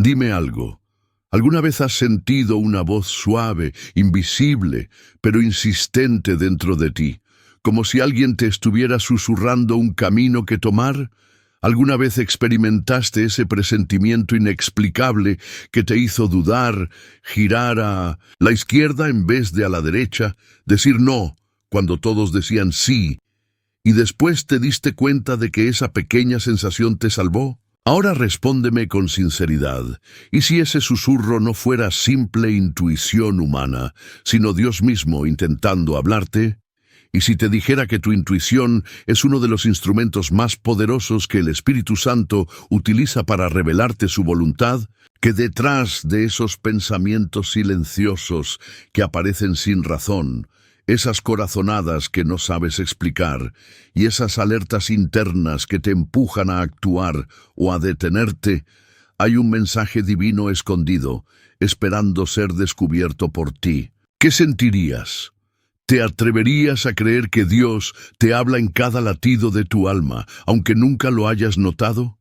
Dime algo. ¿Alguna vez has sentido una voz suave, invisible, pero insistente dentro de ti, como si alguien te estuviera susurrando un camino que tomar? ¿Alguna vez experimentaste ese presentimiento inexplicable que te hizo dudar, girar a la izquierda en vez de a la derecha, decir no cuando todos decían sí, y después te diste cuenta de que esa pequeña sensación te salvó? Ahora respóndeme con sinceridad, ¿y si ese susurro no fuera simple intuición humana, sino Dios mismo intentando hablarte? ¿Y si te dijera que tu intuición es uno de los instrumentos más poderosos que el Espíritu Santo utiliza para revelarte su voluntad? Que detrás de esos pensamientos silenciosos que aparecen sin razón, esas corazonadas que no sabes explicar y esas alertas internas que te empujan a actuar o a detenerte, hay un mensaje divino escondido, esperando ser descubierto por ti. ¿Qué sentirías? ¿Te atreverías a creer que Dios te habla en cada latido de tu alma, aunque nunca lo hayas notado?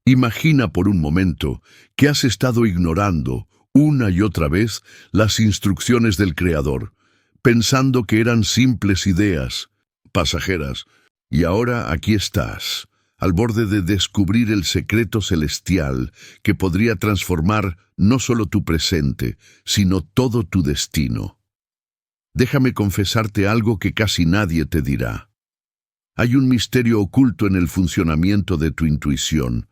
Imagina por un momento que has estado ignorando una y otra vez las instrucciones del Creador, pensando que eran simples ideas, pasajeras, y ahora aquí estás, al borde de descubrir el secreto celestial que podría transformar no solo tu presente, sino todo tu destino. Déjame confesarte algo que casi nadie te dirá. Hay un misterio oculto en el funcionamiento de tu intuición,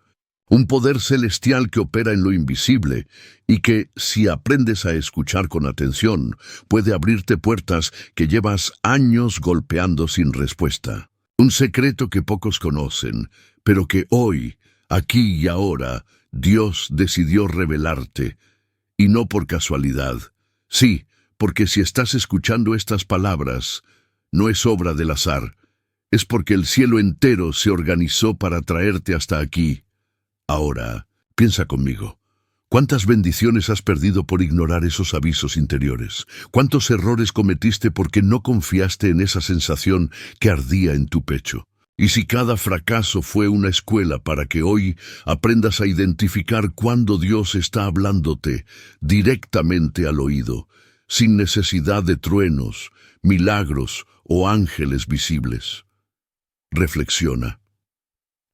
un poder celestial que opera en lo invisible y que, si aprendes a escuchar con atención, puede abrirte puertas que llevas años golpeando sin respuesta. Un secreto que pocos conocen, pero que hoy, aquí y ahora, Dios decidió revelarte, y no por casualidad. Sí, porque si estás escuchando estas palabras, no es obra del azar, es porque el cielo entero se organizó para traerte hasta aquí. Ahora, piensa conmigo. ¿Cuántas bendiciones has perdido por ignorar esos avisos interiores? ¿Cuántos errores cometiste porque no confiaste en esa sensación que ardía en tu pecho? Y si cada fracaso fue una escuela para que hoy aprendas a identificar cuándo Dios está hablándote directamente al oído, sin necesidad de truenos, milagros o ángeles visibles. Reflexiona.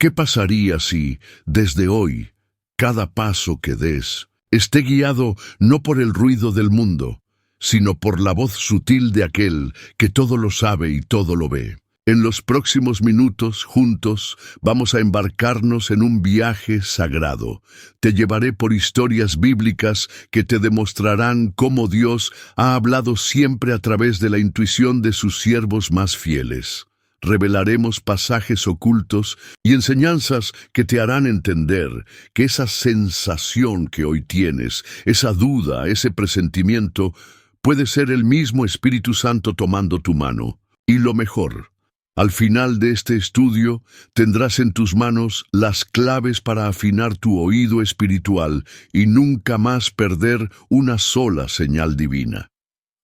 ¿Qué pasaría si, desde hoy, cada paso que des esté guiado no por el ruido del mundo, sino por la voz sutil de aquel que todo lo sabe y todo lo ve? En los próximos minutos, juntos, vamos a embarcarnos en un viaje sagrado. Te llevaré por historias bíblicas que te demostrarán cómo Dios ha hablado siempre a través de la intuición de sus siervos más fieles. Revelaremos pasajes ocultos y enseñanzas que te harán entender que esa sensación que hoy tienes, esa duda, ese presentimiento, puede ser el mismo Espíritu Santo tomando tu mano. Y lo mejor, al final de este estudio tendrás en tus manos las claves para afinar tu oído espiritual y nunca más perder una sola señal divina.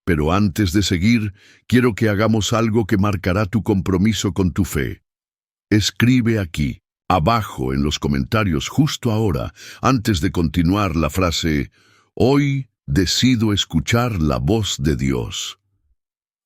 Pero antes de seguir, quiero que hagamos algo que marcará tu compromiso con tu fe. Escribe aquí, abajo en los comentarios justo ahora, antes de continuar, la frase: hoy decido escuchar la voz de Dios.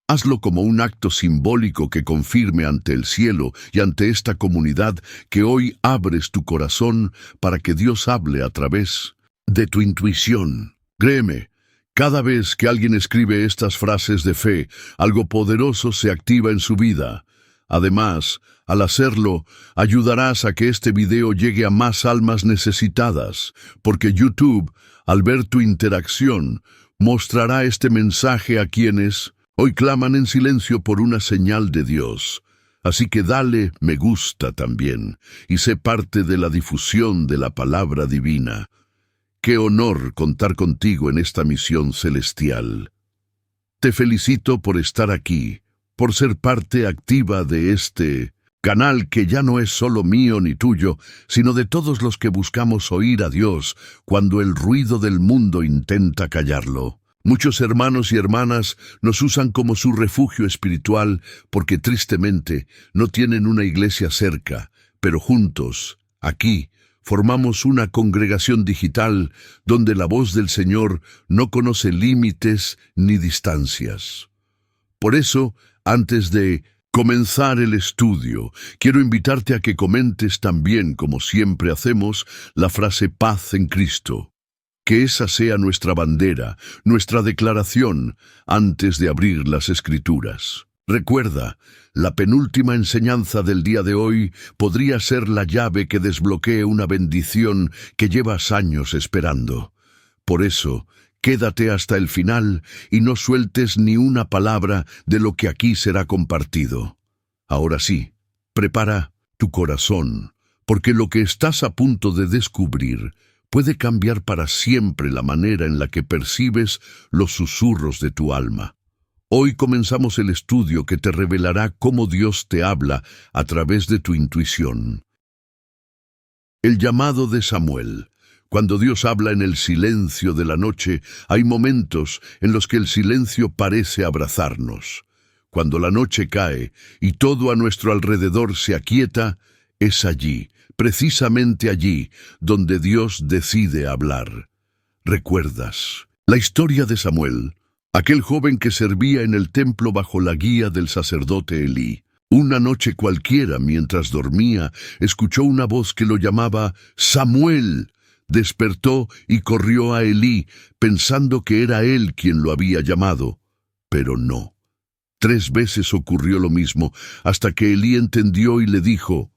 Hazlo como un acto simbólico que confirme ante el cielo y ante esta comunidad que hoy abres tu corazón para que Dios hable a través de tu intuición. Créeme, cada vez que alguien escribe estas frases de fe, algo poderoso se activa en su vida. Además, al hacerlo, ayudarás a que este video llegue a más almas necesitadas, porque YouTube, al ver tu interacción, mostrará este mensaje a quienes hoy claman en silencio por una señal de Dios. Así que dale me gusta también, y sé parte de la difusión de la palabra divina. Qué honor contar contigo en esta misión celestial. Te felicito por estar aquí, por ser parte activa de este canal que ya no es solo mío ni tuyo, sino de todos los que buscamos oír a Dios cuando el ruido del mundo intenta callarlo. Muchos hermanos y hermanas nos usan como su refugio espiritual porque tristemente no tienen una iglesia cerca, pero juntos, aquí, Formamos una congregación digital donde la voz del Señor no conoce límites ni distancias. Por eso, antes de comenzar el estudio, quiero invitarte a que comentes también, como siempre hacemos, la frase paz en Cristo. Que esa sea nuestra bandera, nuestra declaración, antes de abrir las Escrituras. Recuerda, la penúltima enseñanza del día de hoy podría ser la llave que desbloquee una bendición que llevas años esperando. Por eso, quédate hasta el final y no sueltes ni una palabra de lo que aquí será compartido. Ahora sí, prepara tu corazón, porque lo que estás a punto de descubrir puede cambiar para siempre la manera en la que percibes los susurros de tu alma. Hoy comenzamos el estudio que te revelará cómo Dios te habla a través de tu intuición. El llamado de Samuel. Cuando Dios habla en el silencio de la noche, hay momentos en los que el silencio parece abrazarnos. Cuando la noche cae y todo a nuestro alrededor se aquieta, es allí, precisamente allí, donde Dios decide hablar. ¿Recuerdas la historia de Samuel? Aquel joven que servía en el templo bajo la guía del sacerdote Elí. Una noche cualquiera, mientras dormía, escuchó una voz que lo llamaba Samuel. Despertó y corrió a Elí, pensando que era él quien lo había llamado. Pero no. 3 veces ocurrió lo mismo, hasta que Elí entendió y le dijo: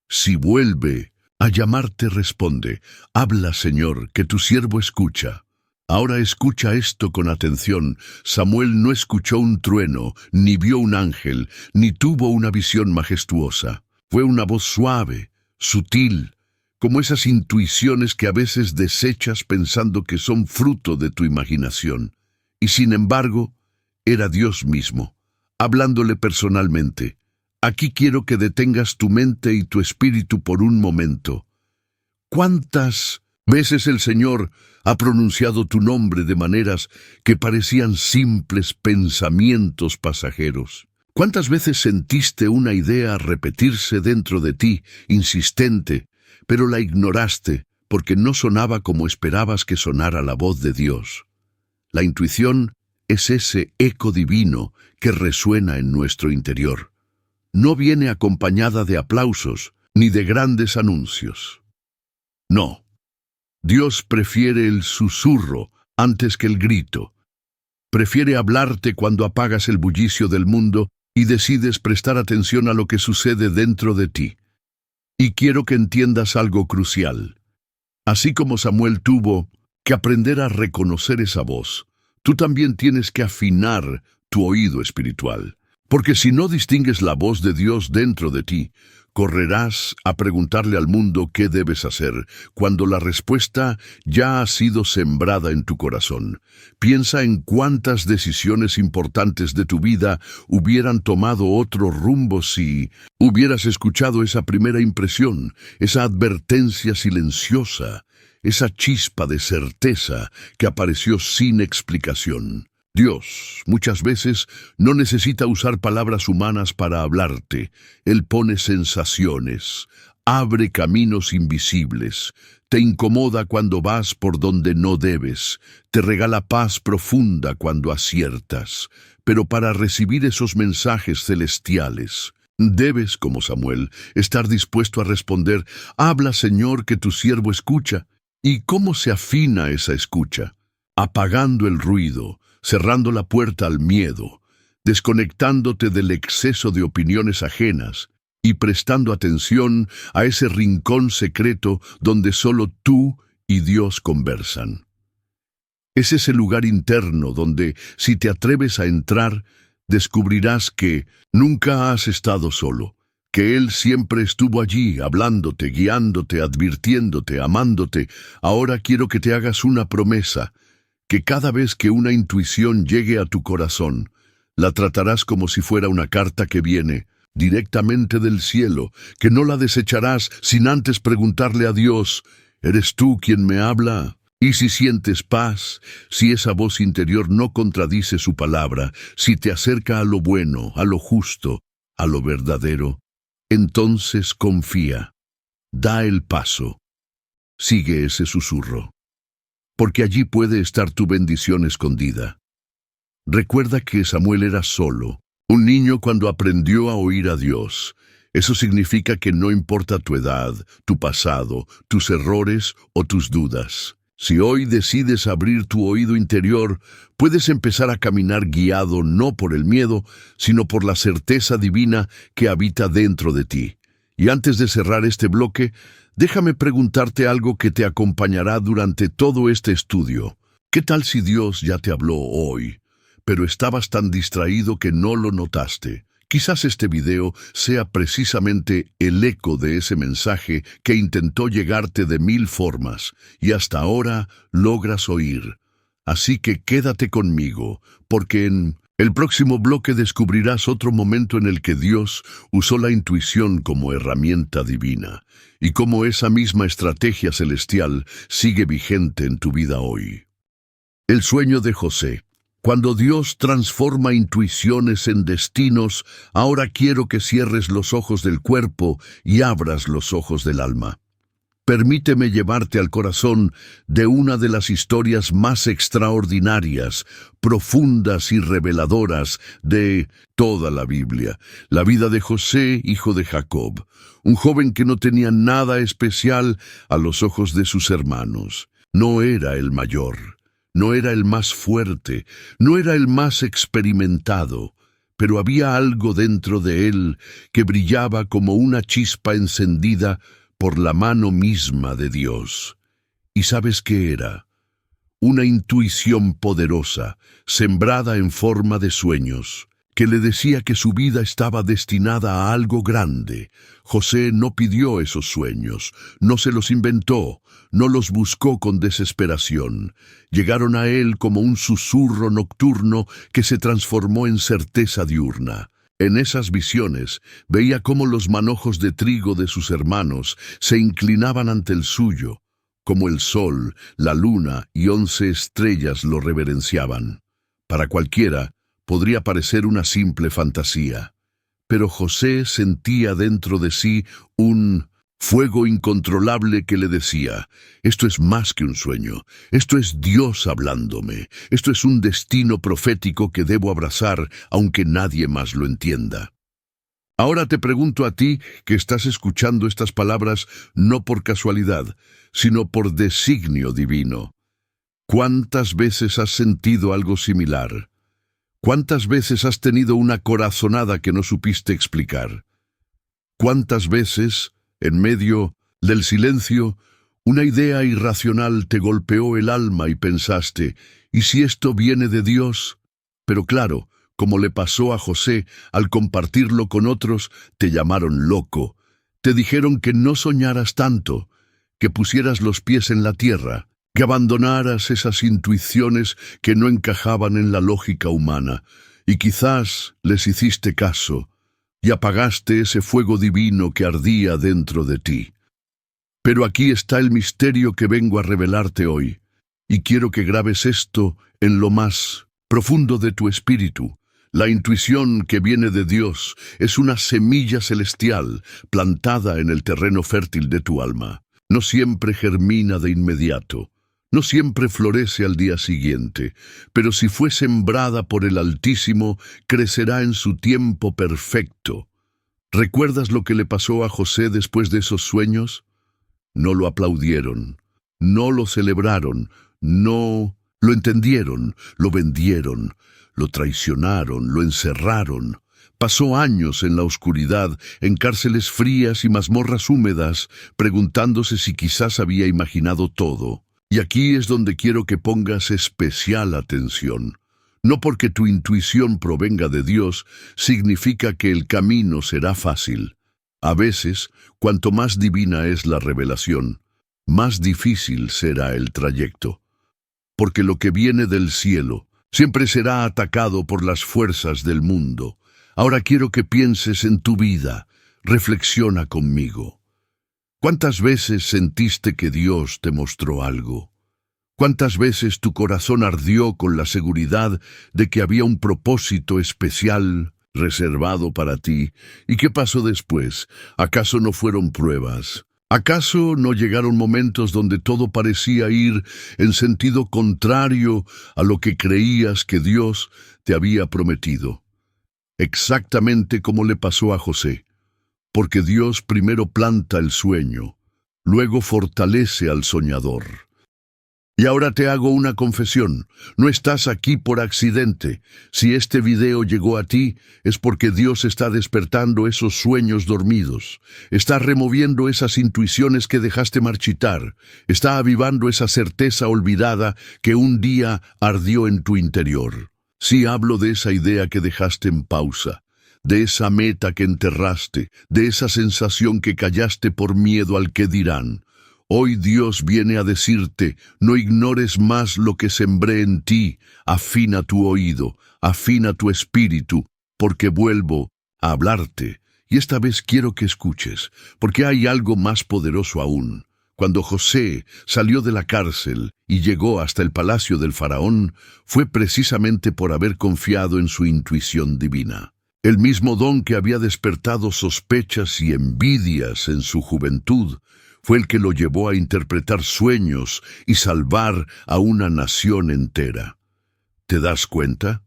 «Si vuelve a llamarte, responde, habla, Señor, que tu siervo escucha». Ahora escucha esto con atención. Samuel no escuchó un trueno, ni vio un ángel, ni tuvo una visión majestuosa. Fue una voz suave, sutil, como esas intuiciones que a veces desechas pensando que son fruto de tu imaginación. Y sin embargo, era Dios mismo, hablándole personalmente. Aquí quiero que detengas tu mente y tu espíritu por un momento. ¿Cuántas veces el Señor ha pronunciado tu nombre de maneras que parecían simples pensamientos pasajeros? ¿Cuántas veces sentiste una idea repetirse dentro de ti, insistente, pero la ignoraste porque no sonaba como esperabas que sonara la voz de Dios? La intuición es ese eco divino que resuena en nuestro interior. No viene acompañada de aplausos ni de grandes anuncios. No. Dios prefiere el susurro antes que el grito. Prefiere hablarte cuando apagas el bullicio del mundo y decides prestar atención a lo que sucede dentro de ti. Y quiero que entiendas algo crucial. Así como Samuel tuvo que aprender a reconocer esa voz, tú también tienes que afinar tu oído espiritual. Porque si no distingues la voz de Dios dentro de ti, correrás a preguntarle al mundo qué debes hacer, cuando la respuesta ya ha sido sembrada en tu corazón. Piensa en cuántas decisiones importantes de tu vida hubieran tomado otro rumbo si hubieras escuchado esa primera impresión, esa advertencia silenciosa, esa chispa de certeza que apareció sin explicación. Dios, muchas veces, no necesita usar palabras humanas para hablarte. Él pone sensaciones, abre caminos invisibles, te incomoda cuando vas por donde no debes, te regala paz profunda cuando aciertas. Pero para recibir esos mensajes celestiales, debes, como Samuel, estar dispuesto a responder: «Habla, Señor, que tu siervo escucha». ¿Y cómo se afina esa escucha? Apagando el ruido, cerrando la puerta al miedo, desconectándote del exceso de opiniones ajenas y prestando atención a ese rincón secreto donde solo tú y Dios conversan. Es ese lugar interno donde, si te atreves a entrar, descubrirás que nunca has estado solo, que Él siempre estuvo allí, hablándote, guiándote, advirtiéndote, amándote. Ahora quiero que te hagas una promesa: que cada vez que una intuición llegue a tu corazón, la tratarás como si fuera una carta que viene directamente del cielo, que no la desecharás sin antes preguntarle a Dios: ¿eres tú quien me habla? Y si sientes paz, si esa voz interior no contradice su palabra, si te acerca a lo bueno, a lo justo, a lo verdadero, entonces confía, da el paso. Sigue ese susurro, porque allí puede estar tu bendición escondida. Recuerda que Samuel era solo, un niño cuando aprendió a oír a Dios. Eso significa que no importa tu edad, tu pasado, tus errores o tus dudas. Si hoy decides abrir tu oído interior, puedes empezar a caminar guiado no por el miedo, sino por la certeza divina que habita dentro de ti. Y antes de cerrar este bloque, déjame preguntarte algo que te acompañará durante todo este estudio. ¿Qué tal si Dios ya te habló hoy, pero estabas tan distraído que no lo notaste? Quizás este video sea precisamente el eco de ese mensaje que intentó llegarte de 1000 formas y hasta ahora logras oír. Así que quédate conmigo, porque en el próximo bloque descubrirás otro momento en el que Dios usó la intuición como herramienta divina y cómo esa misma estrategia celestial sigue vigente en tu vida hoy. El sueño de José. Cuando Dios transforma intuiciones en destinos, ahora quiero que cierres los ojos del cuerpo y abras los ojos del alma. Permíteme llevarte al corazón de una de las historias más extraordinarias, profundas y reveladoras de toda la Biblia, la vida de José, hijo de Jacob, un joven que no tenía nada especial a los ojos de sus hermanos. No era el mayor. No era el más fuerte, no era el más experimentado, pero había algo dentro de él que brillaba como una chispa encendida por la mano misma de Dios. ¿Y sabes qué era? Una intuición poderosa, sembrada en forma de sueños, que le decía que su vida estaba destinada a algo grande. José no pidió esos sueños, no se los inventó, no los buscó con desesperación. Llegaron a él como un susurro nocturno que se transformó en certeza diurna. En esas visiones veía cómo los manojos de trigo de sus hermanos se inclinaban ante el suyo, como el sol, la luna y 11 estrellas lo reverenciaban. Para cualquiera, podría parecer una simple fantasía, pero José sentía dentro de sí un fuego incontrolable que le decía: esto es más que un sueño, esto es Dios hablándome, esto es un destino profético que debo abrazar aunque nadie más lo entienda. Ahora te pregunto a ti que estás escuchando estas palabras no por casualidad, sino por designio divino. ¿Cuántas veces has sentido algo similar? ¿Cuántas veces has tenido una corazonada que no supiste explicar? ¿Cuántas veces, en medio del silencio, una idea irracional te golpeó el alma y pensaste: ¿y si esto viene de Dios? Pero claro, como le pasó a José, al compartirlo con otros, te llamaron loco. Te dijeron que no soñaras tanto, que pusieras los pies en la tierra, que abandonaras esas intuiciones que no encajaban en la lógica humana, y quizás les hiciste caso, y apagaste ese fuego divino que ardía dentro de ti. Pero aquí está el misterio que vengo a revelarte hoy, y quiero que grabes esto en lo más profundo de tu espíritu. La intuición que viene de Dios es una semilla celestial plantada en el terreno fértil de tu alma. No siempre germina de inmediato, no siempre florece al día siguiente, pero si fue sembrada por el Altísimo, crecerá en su tiempo perfecto. ¿Recuerdas lo que le pasó a José después de esos sueños? No lo aplaudieron, no lo celebraron, no lo entendieron, lo vendieron, lo traicionaron, lo encerraron. Pasó años en la oscuridad, en cárceles frías y mazmorras húmedas, preguntándose si quizás había imaginado todo. Y aquí es donde quiero que pongas especial atención. No porque tu intuición provenga de Dios, significa que el camino será fácil. A veces, cuanto más divina es la revelación, más difícil será el trayecto. Porque lo que viene del cielo siempre será atacado por las fuerzas del mundo. Ahora quiero que pienses en tu vida. Reflexiona conmigo. ¿Cuántas veces sentiste que Dios te mostró algo? ¿Cuántas veces tu corazón ardió con la seguridad de que había un propósito especial reservado para ti? ¿Y qué pasó después? ¿Acaso no fueron pruebas? ¿Acaso no llegaron momentos donde todo parecía ir en sentido contrario a lo que creías que Dios te había prometido? Exactamente como le pasó a José, porque Dios primero planta el sueño, luego fortalece al soñador. Y ahora te hago una confesión, no estás aquí por accidente. Si este video llegó a ti, es porque Dios está despertando esos sueños dormidos, está removiendo esas intuiciones que dejaste marchitar, está avivando esa certeza olvidada que un día ardió en tu interior. Sí hablo de esa idea que dejaste en pausa, de esa meta que enterraste, de esa sensación que callaste por miedo al que dirán. Hoy Dios viene a decirte, no ignores más lo que sembré en ti, afina tu oído, afina tu espíritu, porque vuelvo a hablarte. Y esta vez quiero que escuches, porque hay algo más poderoso aún. Cuando José salió de la cárcel y llegó hasta el palacio del faraón, fue precisamente por haber confiado en su intuición divina. El mismo don que había despertado sospechas y envidias en su juventud, fue el que lo llevó a interpretar sueños y salvar a una nación entera. ¿Te das cuenta?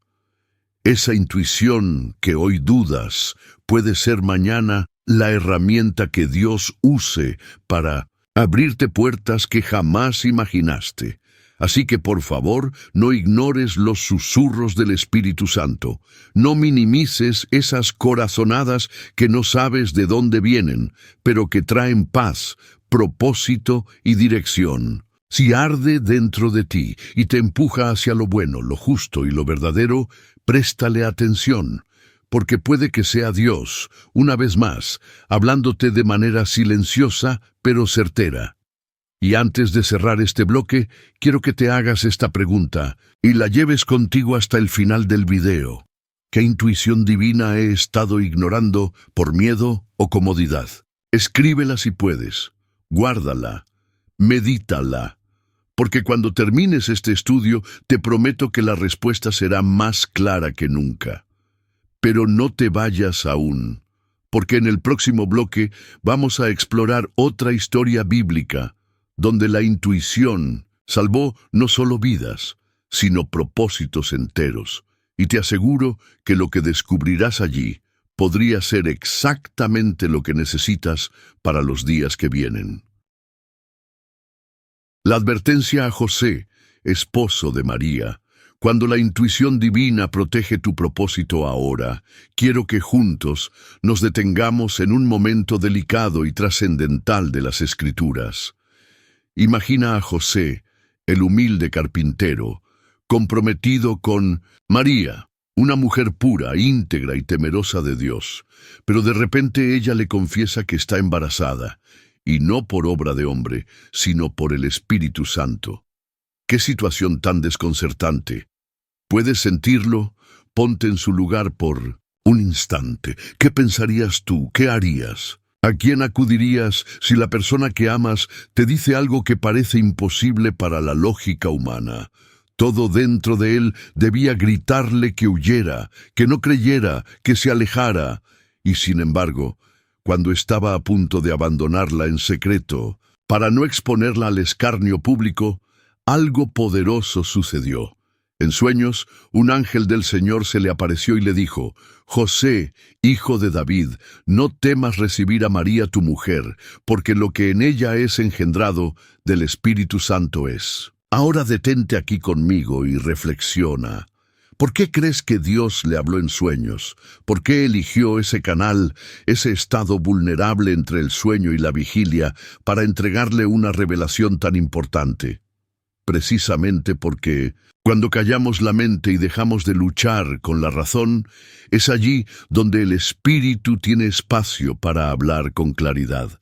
Esa intuición que hoy dudas puede ser mañana la herramienta que Dios use para abrirte puertas que jamás imaginaste. Así que por favor, no ignores los susurros del Espíritu Santo. No minimices esas corazonadas que no sabes de dónde vienen, pero que traen paz, propósito y dirección. Si arde dentro de ti y te empuja hacia lo bueno, lo justo y lo verdadero, préstale atención, porque puede que sea Dios, una vez más, hablándote de manera silenciosa pero certera. Y antes de cerrar este bloque, quiero que te hagas esta pregunta y la lleves contigo hasta el final del video. ¿Qué intuición divina he estado ignorando por miedo o comodidad? Escríbela si puedes. Guárdala, medítala, porque cuando termines este estudio te prometo que la respuesta será más clara que nunca. Pero no te vayas aún, porque en el próximo bloque vamos a explorar otra historia bíblica, donde la intuición salvó no solo vidas, sino propósitos enteros, y te aseguro que lo que descubrirás allí podría ser exactamente lo que necesitas para los días que vienen. La advertencia a José, esposo de María. Cuando la intuición divina protege tu propósito ahora, quiero que juntos nos detengamos en un momento delicado y trascendental de las Escrituras. Imagina a José, el humilde carpintero, comprometido con María, una mujer pura, íntegra y temerosa de Dios, pero de repente ella le confiesa que está embarazada, y no por obra de hombre, sino por el Espíritu Santo. ¡Qué situación tan desconcertante! ¿Puedes sentirlo? Ponte en su lugar por un instante. ¿Qué pensarías tú? ¿Qué harías? ¿A quién acudirías si la persona que amas te dice algo que parece imposible para la lógica humana? Todo dentro de él debía gritarle que huyera, que no creyera, que se alejara. Y sin embargo, cuando estaba a punto de abandonarla en secreto, para no exponerla al escarnio público, algo poderoso sucedió. En sueños, un ángel del Señor se le apareció y le dijo: José, hijo de David, no temas recibir a María tu mujer, porque lo que en ella es engendrado del Espíritu Santo es. Ahora detente aquí conmigo y reflexiona. ¿Por qué crees que Dios le habló en sueños? ¿Por qué eligió ese canal, ese estado vulnerable entre el sueño y la vigilia, para entregarle una revelación tan importante? Precisamente porque cuando callamos la mente y dejamos de luchar con la razón, es allí donde el espíritu tiene espacio para hablar con claridad.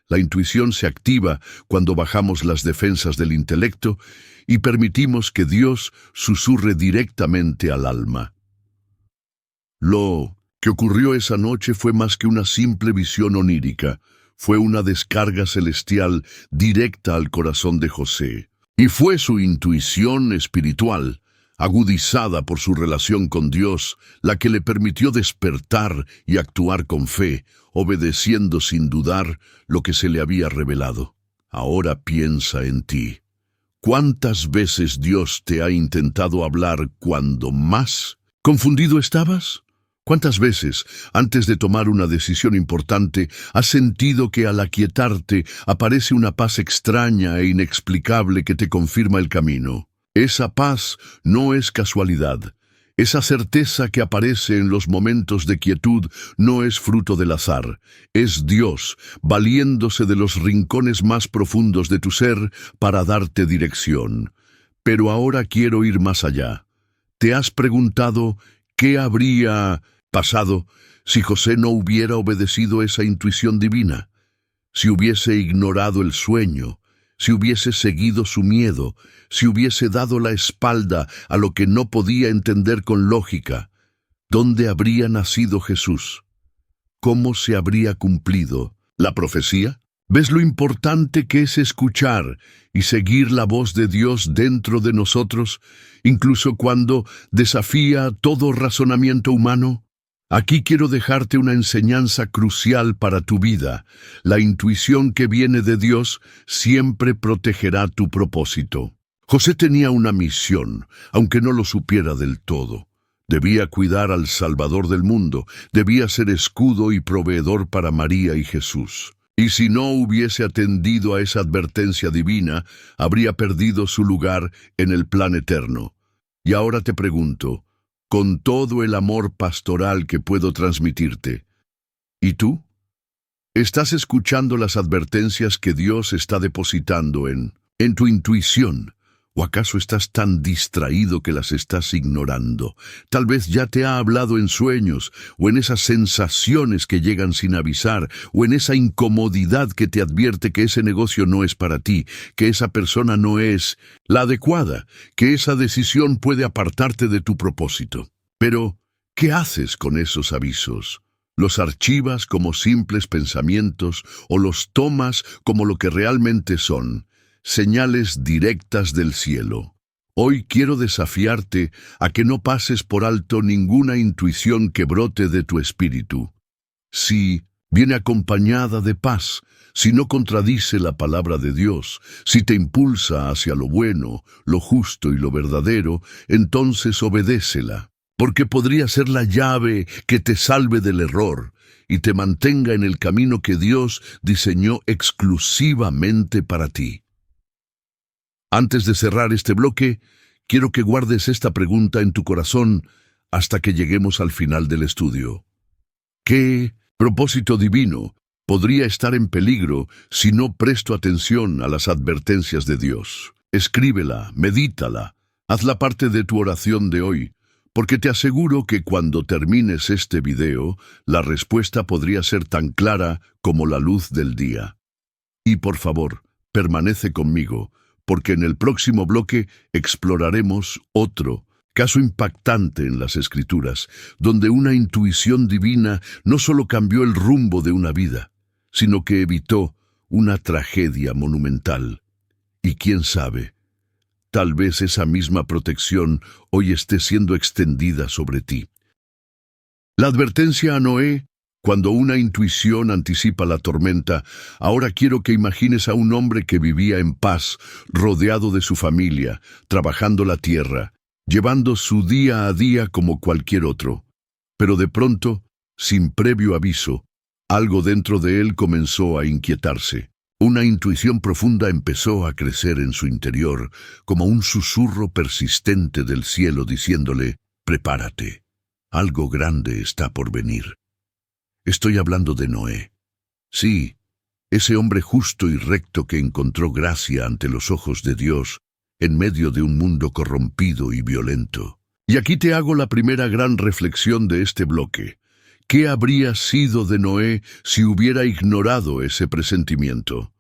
La intuición se activa cuando bajamos las defensas del intelecto y permitimos que Dios susurre directamente al alma. Lo que ocurrió esa noche fue más que una simple visión onírica, fue una descarga celestial directa al corazón de José. Y fue su intuición espiritual agudizada por su relación con Dios, la que le permitió despertar y actuar con fe, obedeciendo sin dudar lo que se le había revelado. Ahora piensa en ti. ¿Cuántas veces Dios te ha intentado hablar cuando más confundido estabas? ¿Cuántas veces, antes de tomar una decisión importante, has sentido que al aquietarte aparece una paz extraña e inexplicable que te confirma el camino? Esa paz no es casualidad. Esa certeza que aparece en los momentos de quietud no es fruto del azar. Es Dios, valiéndose de los rincones más profundos de tu ser para darte dirección. Pero ahora quiero ir más allá. ¿Te has preguntado qué habría pasado si José no hubiera obedecido esa intuición divina? Si hubiese ignorado el sueño, si hubiese seguido su miedo, si hubiese dado la espalda a lo que no podía entender con lógica, ¿dónde habría nacido Jesús? ¿Cómo se habría cumplido la profecía? ¿Ves lo importante que es escuchar y seguir la voz de Dios dentro de nosotros, incluso cuando desafía todo razonamiento humano? Aquí quiero dejarte una enseñanza crucial para tu vida. La intuición que viene de Dios siempre protegerá tu propósito. José tenía una misión, aunque no lo supiera del todo. Debía cuidar al Salvador del mundo, debía ser escudo y proveedor para María y Jesús. Y si no hubiese atendido a esa advertencia divina, habría perdido su lugar en el plan eterno. Y ahora te pregunto, con todo el amor pastoral que puedo transmitirte, ¿y tú? ¿Estás escuchando las advertencias que Dios está depositando en tu intuición? ¿O acaso estás tan distraído que las estás ignorando? Tal vez ya te ha hablado en sueños, o en esas sensaciones que llegan sin avisar, o en esa incomodidad que te advierte que ese negocio no es para ti, que esa persona no es la adecuada, que esa decisión puede apartarte de tu propósito. Pero, ¿qué haces con esos avisos? ¿Los archivas como simples pensamientos o los tomas como lo que realmente son? Señales directas del cielo. Hoy quiero desafiarte a que no pases por alto ninguna intuición que brote de tu espíritu. Si viene acompañada de paz, si no contradice la palabra de Dios, si te impulsa hacia lo bueno, lo justo y lo verdadero, entonces obedécela, porque podría ser la llave que te salve del error y te mantenga en el camino que Dios diseñó exclusivamente para ti. Antes de cerrar este bloque, quiero que guardes esta pregunta en tu corazón hasta que lleguemos al final del estudio. ¿Qué propósito divino podría estar en peligro si no presto atención a las advertencias de Dios? Escríbela, medítala, hazla parte de tu oración de hoy, porque te aseguro que cuando termines este video, la respuesta podría ser tan clara como la luz del día. Y por favor, permanece conmigo, porque en el próximo bloque exploraremos otro caso impactante en las Escrituras, donde una intuición divina no solo cambió el rumbo de una vida, sino que evitó una tragedia monumental. Y quién sabe, tal vez esa misma protección hoy esté siendo extendida sobre ti. La advertencia a Noé. Cuando una intuición anticipa la tormenta, ahora quiero que imagines a un hombre que vivía en paz, rodeado de su familia, trabajando la tierra, llevando su día a día como cualquier otro. Pero de pronto, sin previo aviso, algo dentro de él comenzó a inquietarse. Una intuición profunda empezó a crecer en su interior, como un susurro persistente del cielo diciéndole, «Prepárate, algo grande está por venir». Estoy hablando de Noé. Sí, ese hombre justo y recto que encontró gracia ante los ojos de Dios en medio de un mundo corrompido y violento. Y aquí te hago la primera gran reflexión de este bloque. ¿Qué habría sido de Noé si hubiera ignorado ese presentimiento?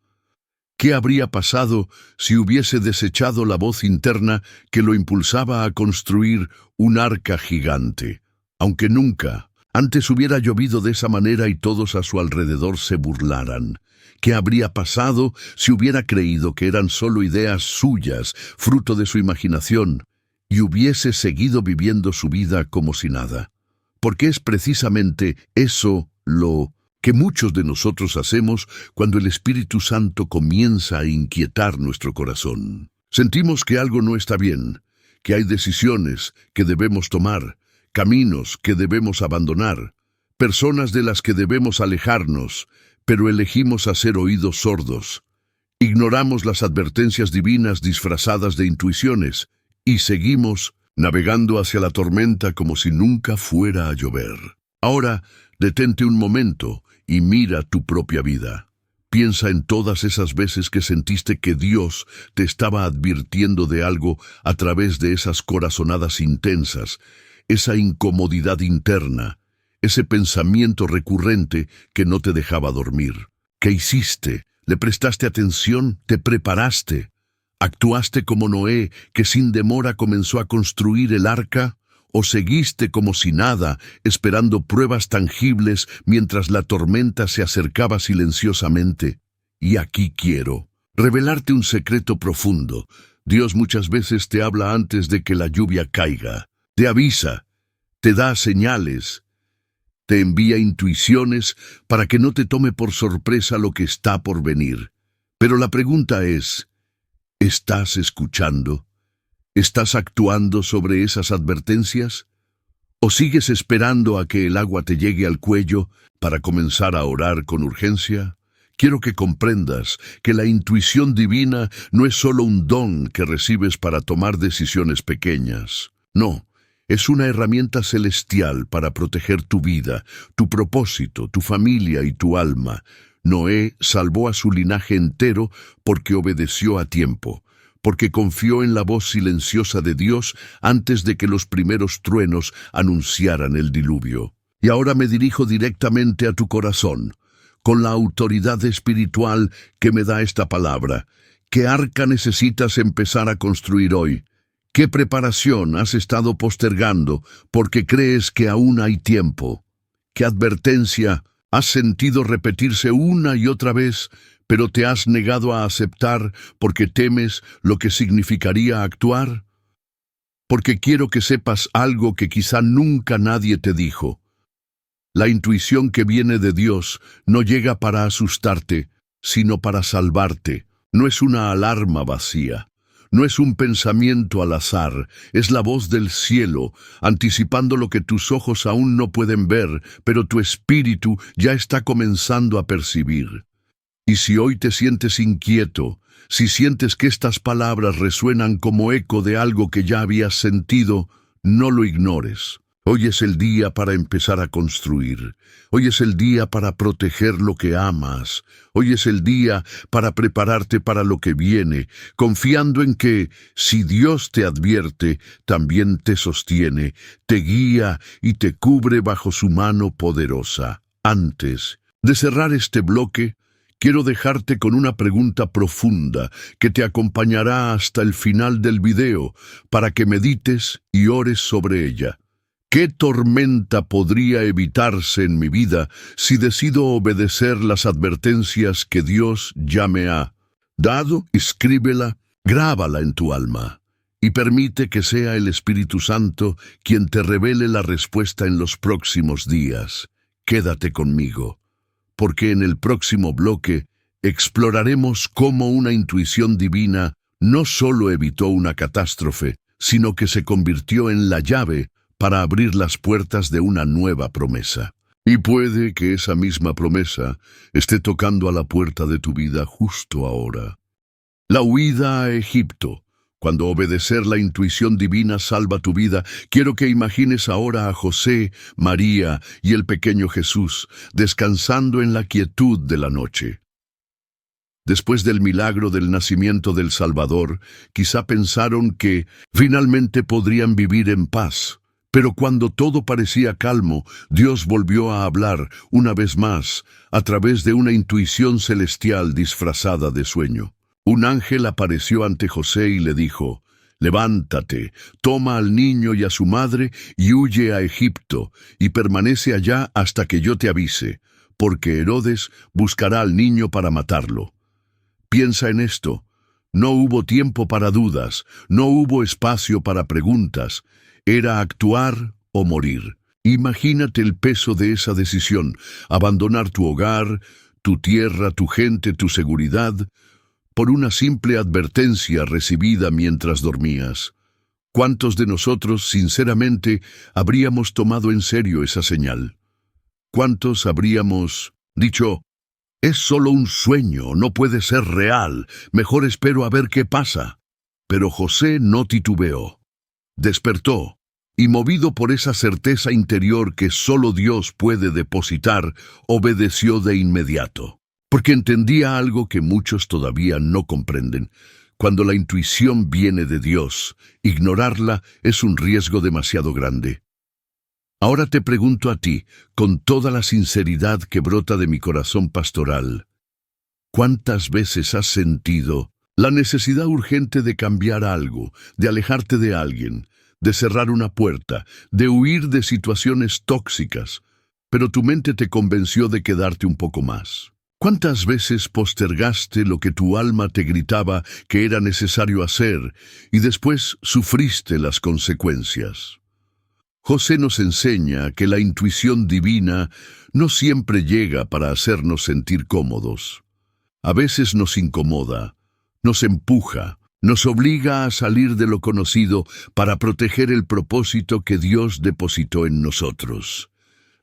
¿Qué habría pasado si hubiese desechado la voz interna que lo impulsaba a construir un arca gigante? Aunque nunca antes hubiera llovido de esa manera y todos a su alrededor se burlaran. ¿Qué habría pasado si hubiera creído que eran solo ideas suyas, fruto de su imaginación, y hubiese seguido viviendo su vida como si nada. Porque es precisamente eso lo que muchos de nosotros hacemos cuando el Espíritu Santo comienza a inquietar nuestro corazón. Sentimos que algo no está bien, que hay decisiones que debemos tomar, caminos que debemos abandonar, personas de las que debemos alejarnos, pero elegimos hacer oídos sordos. Ignoramos las advertencias divinas disfrazadas de intuiciones y seguimos navegando hacia la tormenta como si nunca fuera a llover. Ahora, detente un momento y mira tu propia vida. Piensa en todas esas veces que sentiste que Dios te estaba advirtiendo de algo a través de esas corazonadas intensas, esa incomodidad interna, ese pensamiento recurrente que no te dejaba dormir. ¿Qué hiciste? ¿Le prestaste atención? ¿Te preparaste? ¿Actuaste como Noé, que sin demora comenzó a construir el arca? ¿O seguiste como si nada, esperando pruebas tangibles mientras la tormenta se acercaba silenciosamente? Y aquí quiero revelarte un secreto profundo. Dios muchas veces te habla antes de que la lluvia caiga. Te avisa, te da señales, te envía intuiciones para que no te tome por sorpresa lo que está por venir. Pero la pregunta es, ¿estás escuchando? ¿Estás actuando sobre esas advertencias? ¿O sigues esperando a que el agua te llegue al cuello para comenzar a orar con urgencia? Quiero que comprendas que la intuición divina no es solo un don que recibes para tomar decisiones pequeñas. No, es una herramienta celestial para proteger tu vida, tu propósito, tu familia y tu alma. Noé salvó a su linaje entero porque obedeció a tiempo, porque confió en la voz silenciosa de Dios antes de que los primeros truenos anunciaran el diluvio. Y ahora me dirijo directamente a tu corazón, con la autoridad espiritual que me da esta palabra. ¿Qué arca necesitas empezar a construir hoy? ¿Qué preparación has estado postergando porque crees que aún hay tiempo? ¿Qué advertencia has sentido repetirse una y otra vez, pero te has negado a aceptar porque temes lo que significaría actuar? Porque quiero que sepas algo que quizá nunca nadie te dijo. La intuición que viene de Dios no llega para asustarte, sino para salvarte. No es una alarma vacía. No es un pensamiento al azar, es la voz del cielo, anticipando lo que tus ojos aún no pueden ver, pero tu espíritu ya está comenzando a percibir. Y si hoy te sientes inquieto, si sientes que estas palabras resuenan como eco de algo que ya habías sentido, no lo ignores. Hoy es el día para empezar a construir. Hoy es el día para proteger lo que amas. Hoy es el día para prepararte para lo que viene, confiando en que, si Dios te advierte, también te sostiene, te guía y te cubre bajo su mano poderosa. Antes de cerrar este bloque, quiero dejarte con una pregunta profunda que te acompañará hasta el final del video, para que medites y ores sobre ella. ¿Qué tormenta podría evitarse en mi vida si decido obedecer las advertencias que Dios ya me ha dado? Escríbela, grábala en tu alma y permite que sea el Espíritu Santo quien te revele la respuesta en los próximos días. Quédate conmigo, porque en el próximo bloque exploraremos cómo una intuición divina no solo evitó una catástrofe, sino que se convirtió en la llave para abrir las puertas de una nueva promesa. Y puede que esa misma promesa esté tocando a la puerta de tu vida justo ahora. La huida a Egipto. Cuando obedecer la intuición divina salva tu vida, quiero que imagines ahora a José, María y el pequeño Jesús descansando en la quietud de la noche. Después del milagro del nacimiento del Salvador, quizá pensaron que finalmente podrían vivir en paz. Pero cuando todo parecía calmo, Dios volvió a hablar una vez más a través de una intuición celestial disfrazada de sueño. Un ángel apareció ante José y le dijo: «Levántate, toma al niño y a su madre y huye a Egipto, y permanece allá hasta que yo te avise, porque Herodes buscará al niño para matarlo». Piensa en esto. No hubo tiempo para dudas, no hubo espacio para preguntas. Era actuar o morir. Imagínate el peso de esa decisión, abandonar tu hogar, tu tierra, tu gente, tu seguridad, por una simple advertencia recibida mientras dormías. ¿Cuántos de nosotros, sinceramente, habríamos tomado en serio esa señal? ¿Cuántos habríamos dicho, es solo un sueño, no puede ser real, mejor espero a ver qué pasa? Pero José no titubeó. Despertó, y movido por esa certeza interior que solo Dios puede depositar, obedeció de inmediato. Porque entendía algo que muchos todavía no comprenden. Cuando la intuición viene de Dios, ignorarla es un riesgo demasiado grande. Ahora te pregunto a ti, con toda la sinceridad que brota de mi corazón pastoral, ¿cuántas veces has sentido la necesidad urgente de cambiar algo, de alejarte de alguien, de cerrar una puerta, de huir de situaciones tóxicas, pero tu mente te convenció de quedarte un poco más? ¿Cuántas veces postergaste lo que tu alma te gritaba que era necesario hacer y después sufriste las consecuencias? José nos enseña que la intuición divina no siempre llega para hacernos sentir cómodos. A veces nos incomoda, nos empuja, nos obliga a salir de lo conocido para proteger el propósito que Dios depositó en nosotros.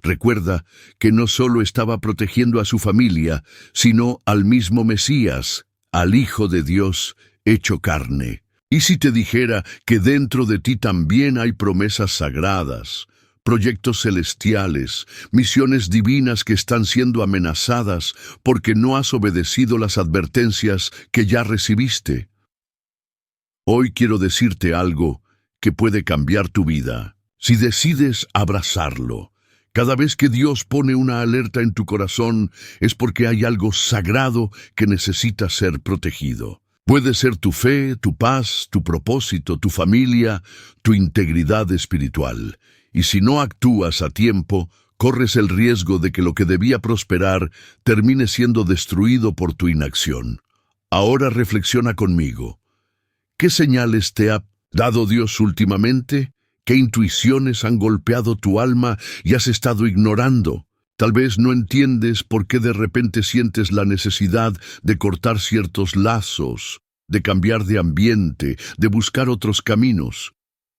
Recuerda que no solo estaba protegiendo a su familia, sino al mismo Mesías, al Hijo de Dios hecho carne. ¿Y si te dijera que dentro de ti también hay promesas sagradas, proyectos celestiales, misiones divinas que están siendo amenazadas porque no has obedecido las advertencias que ya recibiste? Hoy quiero decirte algo que puede cambiar tu vida, si decides abrazarlo. Cada vez que Dios pone una alerta en tu corazón es porque hay algo sagrado que necesita ser protegido. Puede ser tu fe, tu paz, tu propósito, tu familia, tu integridad espiritual. Y si no actúas a tiempo, corres el riesgo de que lo que debía prosperar termine siendo destruido por tu inacción. Ahora reflexiona conmigo. ¿Qué señales te ha dado Dios últimamente? ¿Qué intuiciones han golpeado tu alma y has estado ignorando? Tal vez no entiendes por qué de repente sientes la necesidad de cortar ciertos lazos, de cambiar de ambiente, de buscar otros caminos.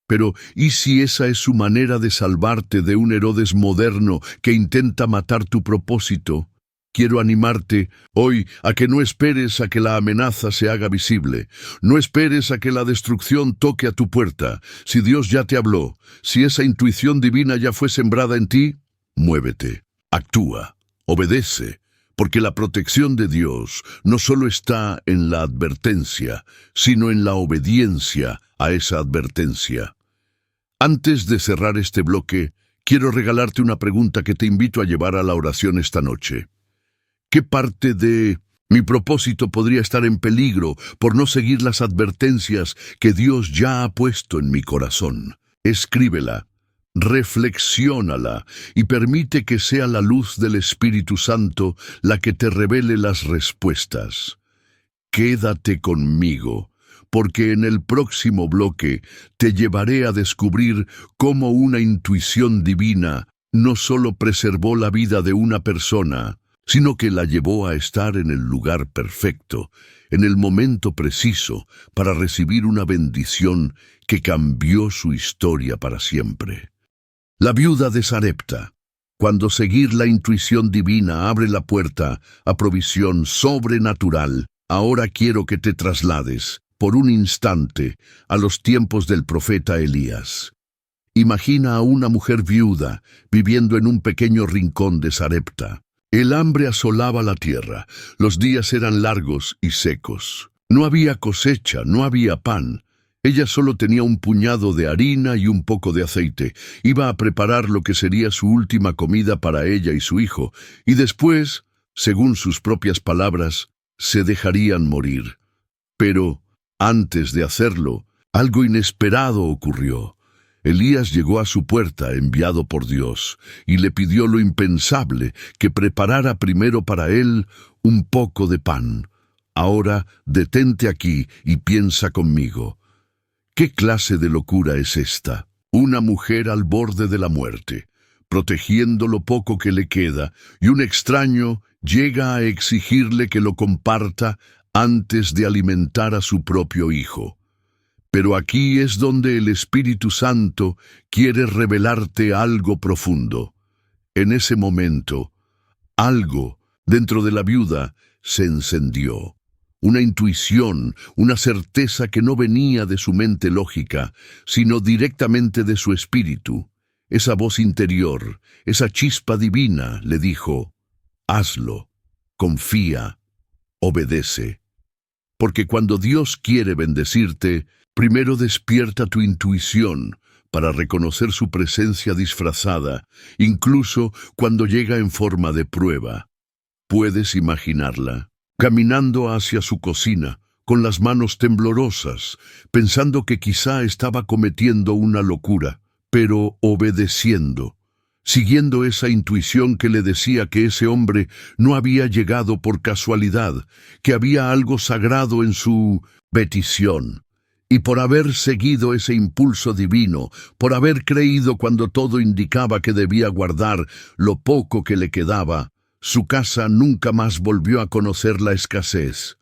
Pero, ¿y si esa es su manera de salvarte de un Herodes moderno que intenta matar tu propósito? Quiero animarte hoy a que no esperes a que la amenaza se haga visible. No esperes a que la destrucción toque a tu puerta. Si Dios ya te habló, si esa intuición divina ya fue sembrada en ti, muévete. Actúa, obedece, porque la protección de Dios no solo está en la advertencia, sino en la obediencia a esa advertencia. Antes de cerrar este bloque, quiero regalarte una pregunta que te invito a llevar a la oración esta noche. ¿Qué parte de mi propósito podría estar en peligro por no seguir las advertencias que Dios ya ha puesto en mi corazón? Escríbela. Reflexiónala y permite que sea la luz del Espíritu Santo la que te revele las respuestas. Quédate conmigo, porque en el próximo bloque te llevaré a descubrir cómo una intuición divina no solo preservó la vida de una persona, sino que la llevó a estar en el lugar perfecto, en el momento preciso, para recibir una bendición que cambió su historia para siempre. La viuda de Sarepta. Cuando seguir la intuición divina abre la puerta a provisión sobrenatural, ahora quiero que te traslades, por un instante, a los tiempos del profeta Elías. Imagina a una mujer viuda viviendo en un pequeño rincón de Sarepta. El hambre asolaba la tierra, los días eran largos y secos. No había cosecha, no había pan. Ella solo tenía un puñado de harina y un poco de aceite. Iba a preparar lo que sería su última comida para ella y su hijo, y después, según sus propias palabras, se dejarían morir. Pero, antes de hacerlo, algo inesperado ocurrió. Elías llegó a su puerta, enviado por Dios, y le pidió lo impensable, que preparara primero para él un poco de pan. Ahora detente aquí y piensa conmigo. ¿Qué clase de locura es esta? Una mujer al borde de la muerte, protegiendo lo poco que le queda, y un extraño llega a exigirle que lo comparta antes de alimentar a su propio hijo. Pero aquí es donde el Espíritu Santo quiere revelarte algo profundo. En ese momento, algo dentro de la viuda se encendió. Una intuición, una certeza que no venía de su mente lógica, sino directamente de su espíritu. Esa voz interior, esa chispa divina, le dijo: hazlo, confía, obedece. Porque cuando Dios quiere bendecirte, primero despierta tu intuición para reconocer su presencia disfrazada, incluso cuando llega en forma de prueba. Puedes imaginarla, caminando hacia su cocina, con las manos temblorosas, pensando que quizá estaba cometiendo una locura, pero obedeciendo, siguiendo esa intuición que le decía que ese hombre no había llegado por casualidad, que había algo sagrado en su petición. Y por haber seguido ese impulso divino, por haber creído cuando todo indicaba que debía guardar lo poco que le quedaba, su casa nunca más volvió a conocer la escasez.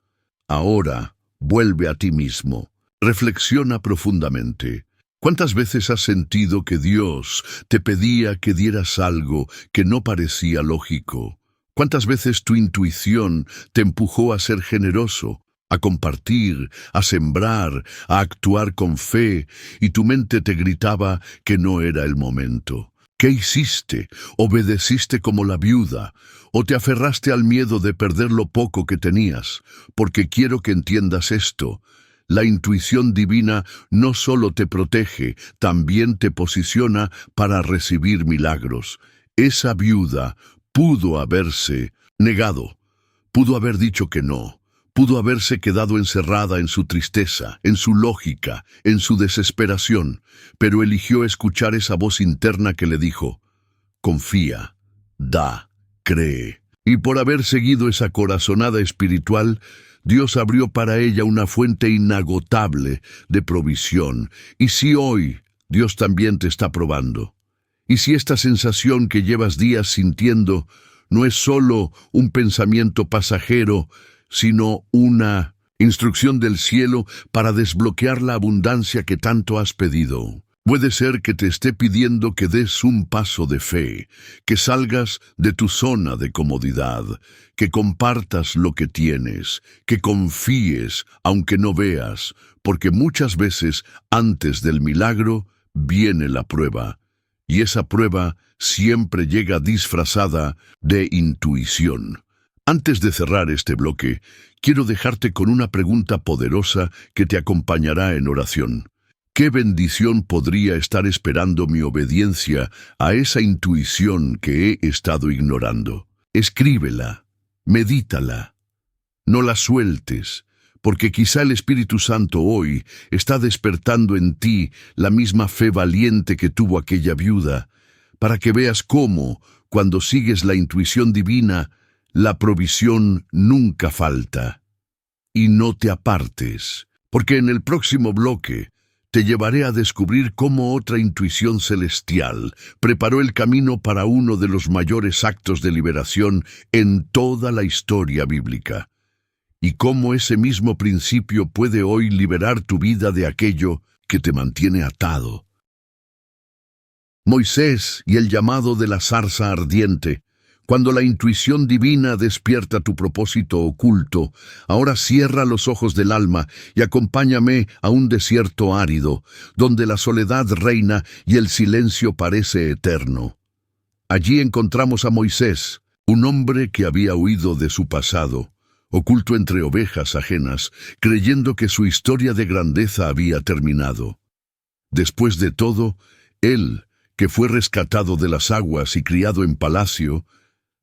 Ahora, vuelve a ti mismo. Reflexiona profundamente. ¿Cuántas veces has sentido que Dios te pedía que dieras algo que no parecía lógico? ¿Cuántas veces tu intuición te empujó a ser generoso, a compartir, a sembrar, a actuar con fe, y tu mente te gritaba que no era el momento? ¿Qué hiciste? ¿Obedeciste como la viuda? ¿O te aferraste al miedo de perder lo poco que tenías? Porque quiero que entiendas esto. La intuición divina no solo te protege, también te posiciona para recibir milagros. Esa viuda pudo haberse negado, pudo haber dicho que no, pudo haberse quedado encerrada en su tristeza, en su lógica, en su desesperación, pero eligió escuchar esa voz interna que le dijo: confía, da, cree. Y por haber seguido esa corazonada espiritual, Dios abrió para ella una fuente inagotable de provisión. Y si hoy Dios también te está probando, y si esta sensación que llevas días sintiendo no es solo un pensamiento pasajero, sino una instrucción del cielo para desbloquear la abundancia que tanto has pedido. Puede ser que te esté pidiendo que des un paso de fe, que salgas de tu zona de comodidad, que compartas lo que tienes, que confíes aunque no veas, porque muchas veces antes del milagro viene la prueba, y esa prueba siempre llega disfrazada de intuición. Antes de cerrar este bloque, quiero dejarte con una pregunta poderosa que te acompañará en oración. ¿Qué bendición podría estar esperando mi obediencia a esa intuición que he estado ignorando? Escríbela, medítala, no la sueltes, porque quizá el Espíritu Santo hoy está despertando en ti la misma fe valiente que tuvo aquella viuda, para que veas cómo, cuando sigues la intuición divina, la provisión nunca falta. Y no te apartes, porque en el próximo bloque te llevaré a descubrir cómo otra intuición celestial preparó el camino para uno de los mayores actos de liberación en toda la historia bíblica, y cómo ese mismo principio puede hoy liberar tu vida de aquello que te mantiene atado. Moisés y el llamado de la zarza ardiente. Cuando la intuición divina despierta tu propósito oculto, ahora cierra los ojos del alma y acompáñame a un desierto árido, donde la soledad reina y el silencio parece eterno. Allí encontramos a Moisés, un hombre que había huido de su pasado, oculto entre ovejas ajenas, creyendo que su historia de grandeza había terminado. Después de todo, él, que fue rescatado de las aguas y criado en palacio,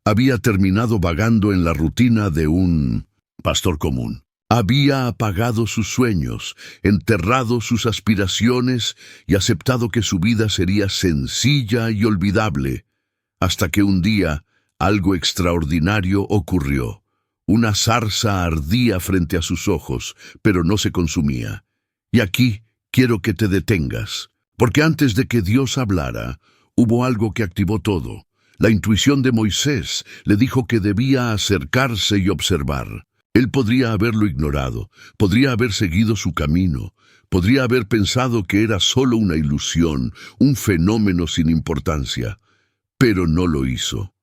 había terminado vagando en la rutina de un pastor común. Había apagado sus sueños, enterrado sus aspiraciones y aceptado que su vida sería sencilla y olvidable, hasta que un día algo extraordinario ocurrió. Una zarza ardía frente a sus ojos, pero no se consumía. Y aquí quiero que te detengas, porque antes de que Dios hablara, hubo algo que activó todo. La intuición de Moisés le dijo que debía acercarse y observar. Él podría haberlo ignorado, podría haber seguido su camino, podría haber pensado que era solo una ilusión, un fenómeno sin importancia, pero no lo hizo.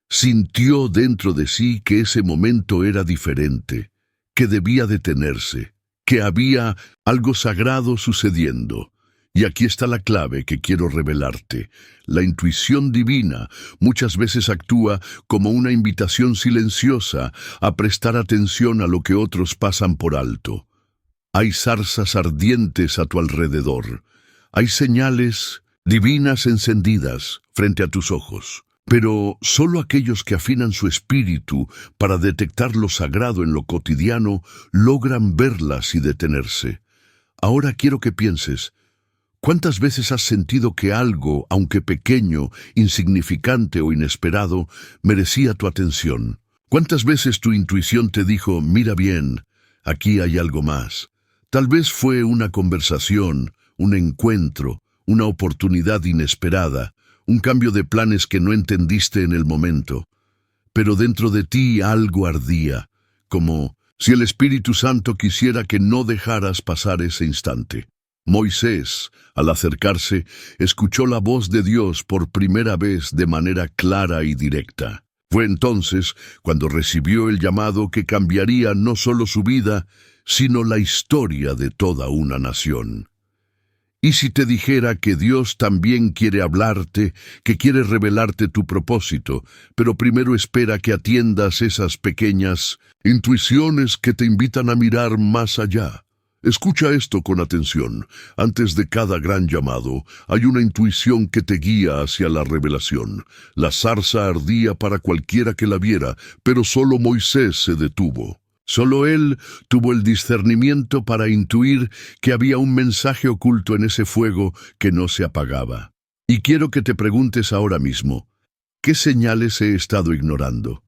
Sintió dentro de sí que ese momento era diferente, que debía detenerse, que había algo sagrado sucediendo. Y aquí está la clave que quiero revelarte. La intuición divina muchas veces actúa como una invitación silenciosa a prestar atención a lo que otros pasan por alto. Hay zarzas ardientes a tu alrededor. Hay señales divinas encendidas frente a tus ojos. Pero solo aquellos que afinan su espíritu para detectar lo sagrado en lo cotidiano logran verlas y detenerse. Ahora quiero que pienses, ¿cuántas veces has sentido que algo, aunque pequeño, insignificante o inesperado, merecía tu atención? ¿Cuántas veces tu intuición te dijo, mira bien, aquí hay algo más? Tal vez fue una conversación, un encuentro, una oportunidad inesperada, un cambio de planes que no entendiste en el momento. Pero dentro de ti algo ardía, como si el Espíritu Santo quisiera que no dejaras pasar ese instante. Moisés, al acercarse, escuchó la voz de Dios por primera vez de manera clara y directa. Fue entonces cuando recibió el llamado que cambiaría no solo su vida, sino la historia de toda una nación. ¿Y si te dijera que Dios también quiere hablarte, que quiere revelarte tu propósito, pero primero espera que atiendas esas pequeñas intuiciones que te invitan a mirar más allá? Escucha esto con atención. Antes de cada gran llamado, hay una intuición que te guía hacia la revelación. La zarza ardía para cualquiera que la viera, pero solo Moisés se detuvo. Solo él tuvo el discernimiento para intuir que había un mensaje oculto en ese fuego que no se apagaba. Y quiero que te preguntes ahora mismo, ¿qué señales he estado ignorando?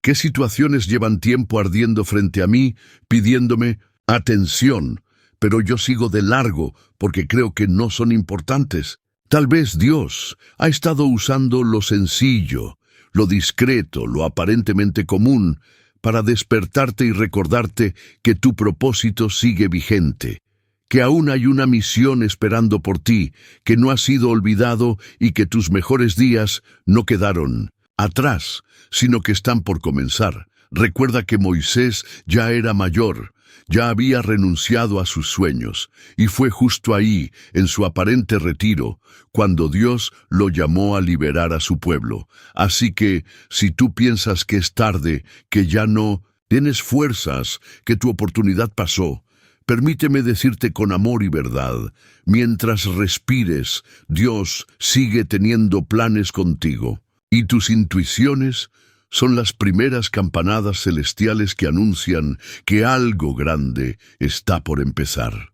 ¿Qué situaciones llevan tiempo ardiendo frente a mí, pidiéndome atención, pero yo sigo de largo porque creo que no son importantes? Tal vez Dios ha estado usando lo sencillo, lo discreto, lo aparentemente común, para despertarte y recordarte que tu propósito sigue vigente, que aún hay una misión esperando por ti, que no has sido olvidado y que tus mejores días no quedaron atrás, sino que están por comenzar. Recuerda que Moisés ya era mayor, ya había renunciado a sus sueños, y fue justo ahí, en su aparente retiro, cuando Dios lo llamó a liberar a su pueblo. Así que, si tú piensas que es tarde, que ya no tienes fuerzas, que tu oportunidad pasó, permíteme decirte con amor y verdad, mientras respires, Dios sigue teniendo planes contigo, y tus intuiciones son las primeras campanadas celestiales que anuncian que algo grande está por empezar.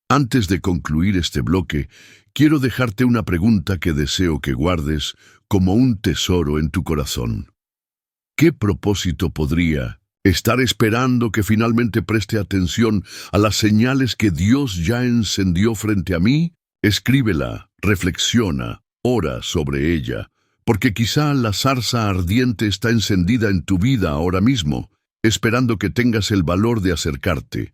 Antes de concluir este bloque, quiero dejarte una pregunta que deseo que guardes como un tesoro en tu corazón. ¿Qué propósito podría estar esperando que finalmente preste atención a las señales que Dios ya encendió frente a mí? Escríbela, reflexiona, ora sobre ella. Porque quizá la zarza ardiente está encendida en tu vida ahora mismo, esperando que tengas el valor de acercarte.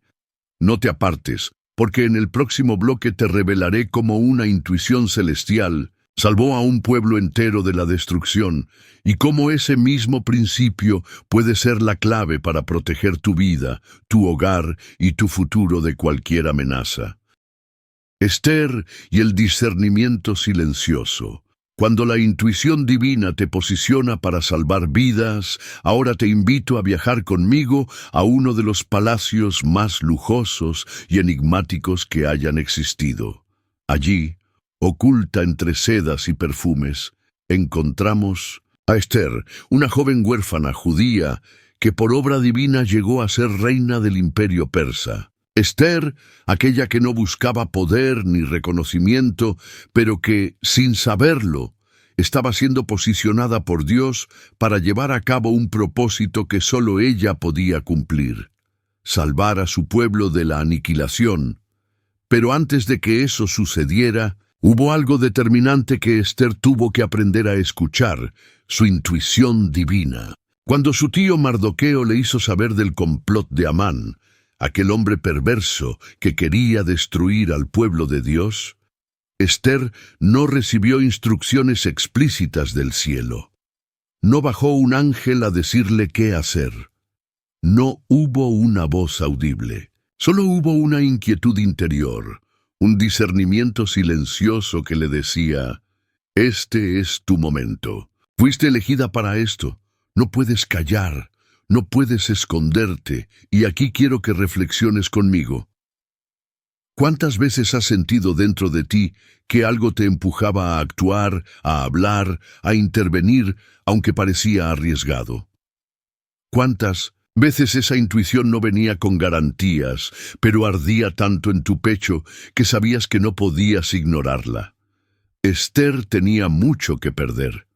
No te apartes, porque en el próximo bloque te revelaré cómo una intuición celestial salvó a un pueblo entero de la destrucción, y cómo ese mismo principio puede ser la clave para proteger tu vida, tu hogar y tu futuro de cualquier amenaza. Esther y el discernimiento silencioso. Cuando la intuición divina te posiciona para salvar vidas, ahora te invito a viajar conmigo a uno de los palacios más lujosos y enigmáticos que hayan existido. Allí, oculta entre sedas y perfumes, encontramos a Esther, una joven huérfana judía que por obra divina llegó a ser reina del imperio persa. Esther, aquella que no buscaba poder ni reconocimiento, pero que, sin saberlo, estaba siendo posicionada por Dios para llevar a cabo un propósito que solo ella podía cumplir: salvar a su pueblo de la aniquilación. Pero antes de que eso sucediera, hubo algo determinante que Esther tuvo que aprender a escuchar: su intuición divina. Cuando su tío Mardoqueo le hizo saber del complot de Amán, aquel hombre perverso que quería destruir al pueblo de Dios, Esther no recibió instrucciones explícitas del cielo. No bajó un ángel a decirle qué hacer. No hubo una voz audible. Solo hubo una inquietud interior, un discernimiento silencioso que le decía: este es tu momento. Fuiste elegida para esto. No puedes callar, no puedes esconderte, y aquí quiero que reflexiones conmigo. ¿Cuántas veces has sentido dentro de ti que algo te empujaba a actuar, a hablar, a intervenir, aunque parecía arriesgado? ¿Cuántas veces esa intuición no venía con garantías, pero ardía tanto en tu pecho que sabías que no podías ignorarla? Esther tenía mucho que perder.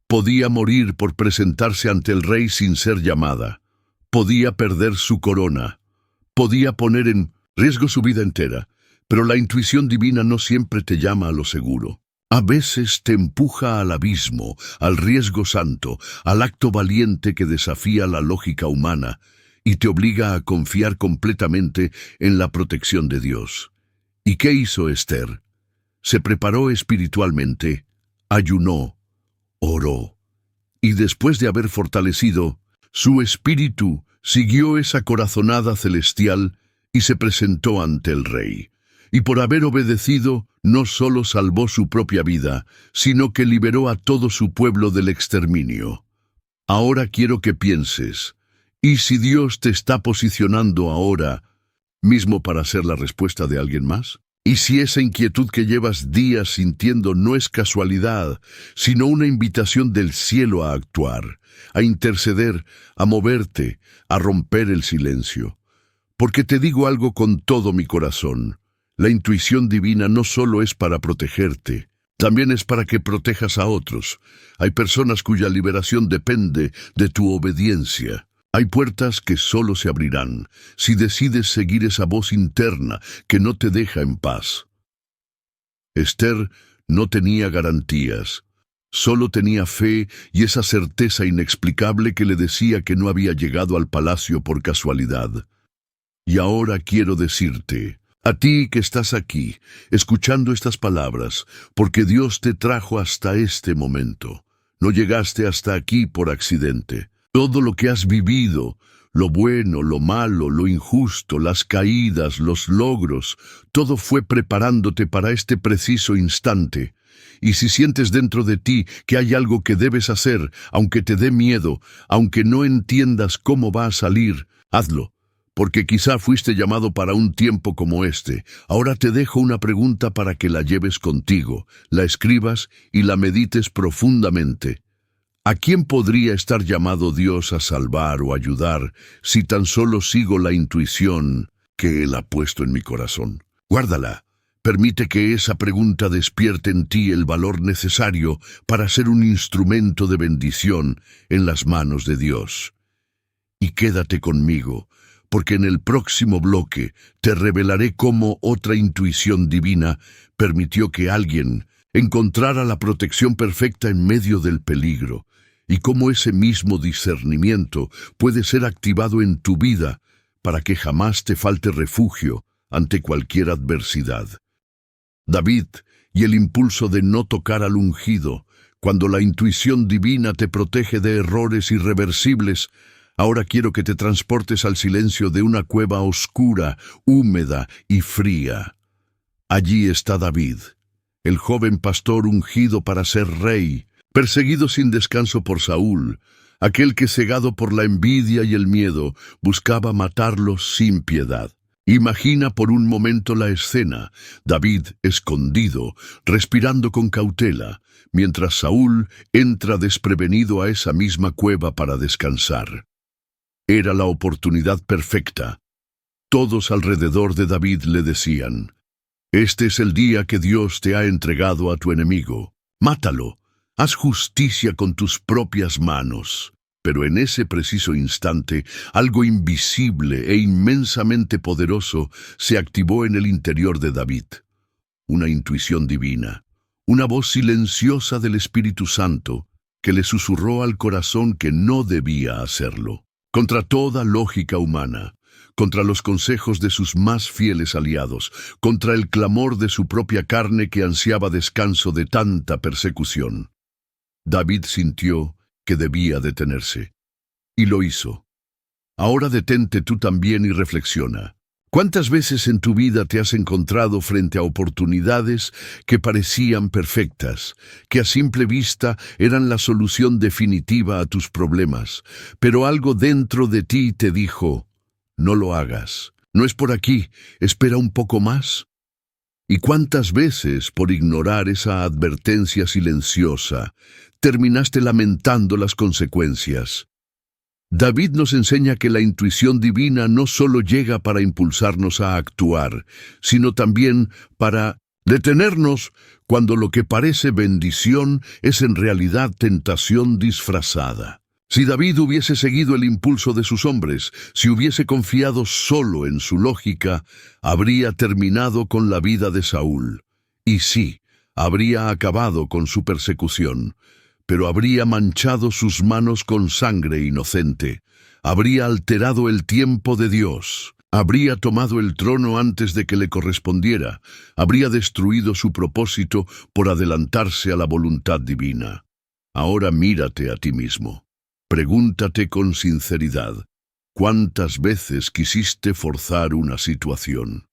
Podía morir por presentarse ante el rey sin ser llamada. Podía perder su corona. Podía poner en riesgo su vida entera. Pero la intuición divina no siempre te llama a lo seguro. A veces te empuja al abismo, al riesgo santo, al acto valiente que desafía la lógica humana y te obliga a confiar completamente en la protección de Dios. ¿Y qué hizo Esther? Se preparó espiritualmente, ayunó, oró, y después de haber fortalecido su espíritu, siguió esa corazonada celestial y se presentó ante el rey. Y por haber obedecido, no solo salvó su propia vida, sino que liberó a todo su pueblo del exterminio. Ahora quiero que pienses, ¿y si Dios te está posicionando ahora mismo para ser la respuesta de alguien más? ¿Y si esa inquietud que llevas días sintiendo no es casualidad, sino una invitación del cielo a actuar, a interceder, a moverte, a romper el silencio? Porque te digo algo con todo mi corazón: la intuición divina no solo es para protegerte, también es para que protejas a otros. Hay personas cuya liberación depende de tu obediencia. Hay puertas que solo se abrirán si decides seguir esa voz interna que no te deja en paz. Esther no tenía garantías, solo tenía fe y esa certeza inexplicable que le decía que no había llegado al palacio por casualidad. Y ahora quiero decirte, a ti que estás aquí, escuchando estas palabras, porque Dios te trajo hasta este momento. No llegaste hasta aquí por accidente. Todo lo que has vivido, lo bueno, lo malo, lo injusto, las caídas, los logros, todo fue preparándote para este preciso instante. Y si sientes dentro de ti que hay algo que debes hacer, aunque te dé miedo, aunque no entiendas cómo va a salir, hazlo. Porque quizá fuiste llamado para un tiempo como este. Ahora te dejo una pregunta para que la lleves contigo, la escribas y la medites profundamente. ¿A quién podría estar llamado Dios a salvar o ayudar si tan solo sigo la intuición que Él ha puesto en mi corazón? Guárdala. Permite que esa pregunta despierte en ti el valor necesario para ser un instrumento de bendición en las manos de Dios. Y quédate conmigo, porque en el próximo bloque te revelaré cómo otra intuición divina permitió que alguien encontrara la protección perfecta en medio del peligro, y cómo ese mismo discernimiento puede ser activado en tu vida para que jamás te falte refugio ante cualquier adversidad. David y el impulso de no tocar al ungido, cuando la intuición divina te protege de errores irreversibles. Ahora quiero que te transportes al silencio de una cueva oscura, húmeda y fría. Allí está David, el joven pastor ungido para ser rey, perseguido sin descanso por Saúl, aquel que, cegado por la envidia y el miedo, buscaba matarlo sin piedad. Imagina por un momento la escena: David escondido, respirando con cautela, mientras Saúl entra desprevenido a esa misma cueva para descansar. Era la oportunidad perfecta. Todos alrededor de David le decían: «Este es el día que Dios te ha entregado a tu enemigo. Mátalo. Haz justicia con tus propias manos. Pero en ese preciso instante, algo invisible e inmensamente poderoso se activó en el interior de David. Una intuición divina, una voz silenciosa del Espíritu Santo que le susurró al corazón que no debía hacerlo. Contra toda lógica humana, contra los consejos de sus más fieles aliados, contra el clamor de su propia carne que ansiaba descanso de tanta persecución. David sintió que debía detenerse, y lo hizo. Ahora detente tú también y reflexiona. ¿Cuántas veces en tu vida te has encontrado frente a oportunidades que parecían perfectas, que a simple vista eran la solución definitiva a tus problemas, pero algo dentro de ti te dijo, no lo hagas, no es por aquí, espera un poco más? ¿Y cuántas veces, por ignorar esa advertencia silenciosa, terminaste lamentando las consecuencias? David nos enseña que la intuición divina no solo llega para impulsarnos a actuar, sino también para detenernos cuando lo que parece bendición es en realidad tentación disfrazada. Si David hubiese seguido el impulso de sus hombres, si hubiese confiado solo en su lógica, habría terminado con la vida de Saúl. Y sí, habría acabado con su persecución, pero habría manchado sus manos con sangre inocente, habría alterado el tiempo de Dios, habría tomado el trono antes de que le correspondiera, habría destruido su propósito por adelantarse a la voluntad divina. Ahora mírate a ti mismo. Pregúntate con sinceridad, ¿cuántas veces quisiste forzar una situación?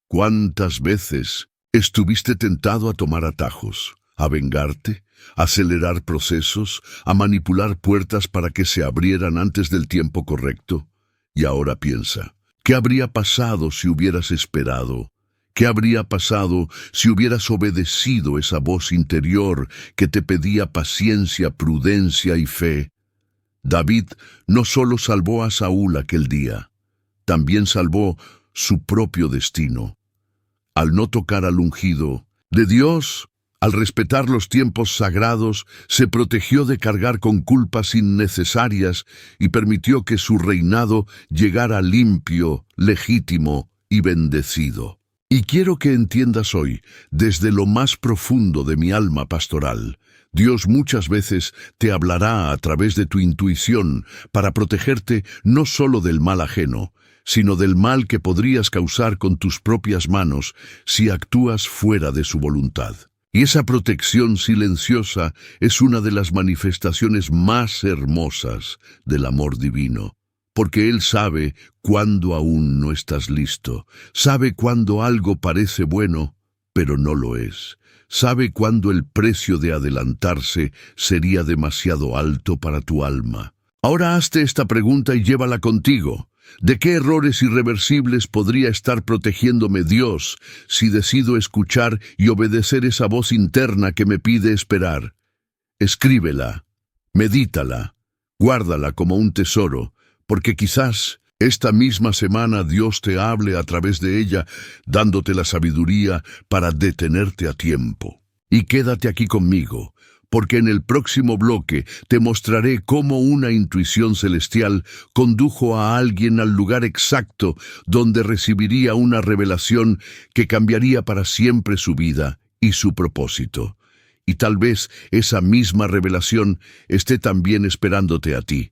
¿Cuántas veces estuviste tentado a tomar atajos, a vengarte, a acelerar procesos, a manipular puertas para que se abrieran antes del tiempo correcto? Y ahora piensa, ¿qué habría pasado si hubieras esperado? ¿Qué habría pasado si hubieras obedecido esa voz interior que te pedía paciencia, prudencia y fe? David no solo salvó a Saúl aquel día, también salvó su propio destino. Al no tocar al ungido de Dios, al respetar los tiempos sagrados, se protegió de cargar con culpas innecesarias y permitió que su reinado llegara limpio, legítimo y bendecido. Y quiero que entiendas hoy, desde lo más profundo de mi alma pastoral, Dios muchas veces te hablará a través de tu intuición para protegerte no solo del mal ajeno, sino del mal que podrías causar con tus propias manos si actúas fuera de su voluntad. Y esa protección silenciosa es una de las manifestaciones más hermosas del amor divino, porque Él sabe cuándo aún no estás listo, sabe cuándo algo parece bueno, pero no lo es. Sabe cuándo el precio de adelantarse sería demasiado alto para tu alma. Ahora hazte esta pregunta y llévala contigo. ¿De qué errores irreversibles podría estar protegiéndome Dios si decido escuchar y obedecer esa voz interna que me pide esperar? Escríbela, medítala, guárdala como un tesoro, porque quizás esta misma semana Dios te hable a través de ella, dándote la sabiduría para detenerte a tiempo. Y quédate aquí conmigo, porque en el próximo bloque te mostraré cómo una intuición celestial condujo a alguien al lugar exacto donde recibiría una revelación que cambiaría para siempre su vida y su propósito. Y tal vez esa misma revelación esté también esperándote a ti.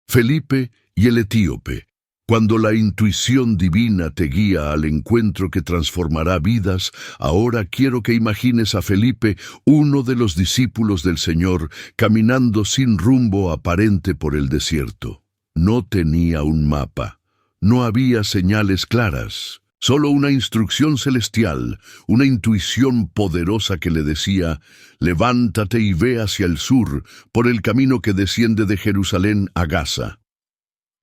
Felipe y el etíope. Cuando la intuición divina te guía al encuentro que transformará vidas, ahora quiero que imagines a Felipe, uno de los discípulos del Señor, caminando sin rumbo aparente por el desierto. No tenía un mapa, no había señales claras, solo una instrucción celestial, una intuición poderosa que le decía, levántate y ve hacia el sur, por el camino que desciende de Jerusalén a Gaza.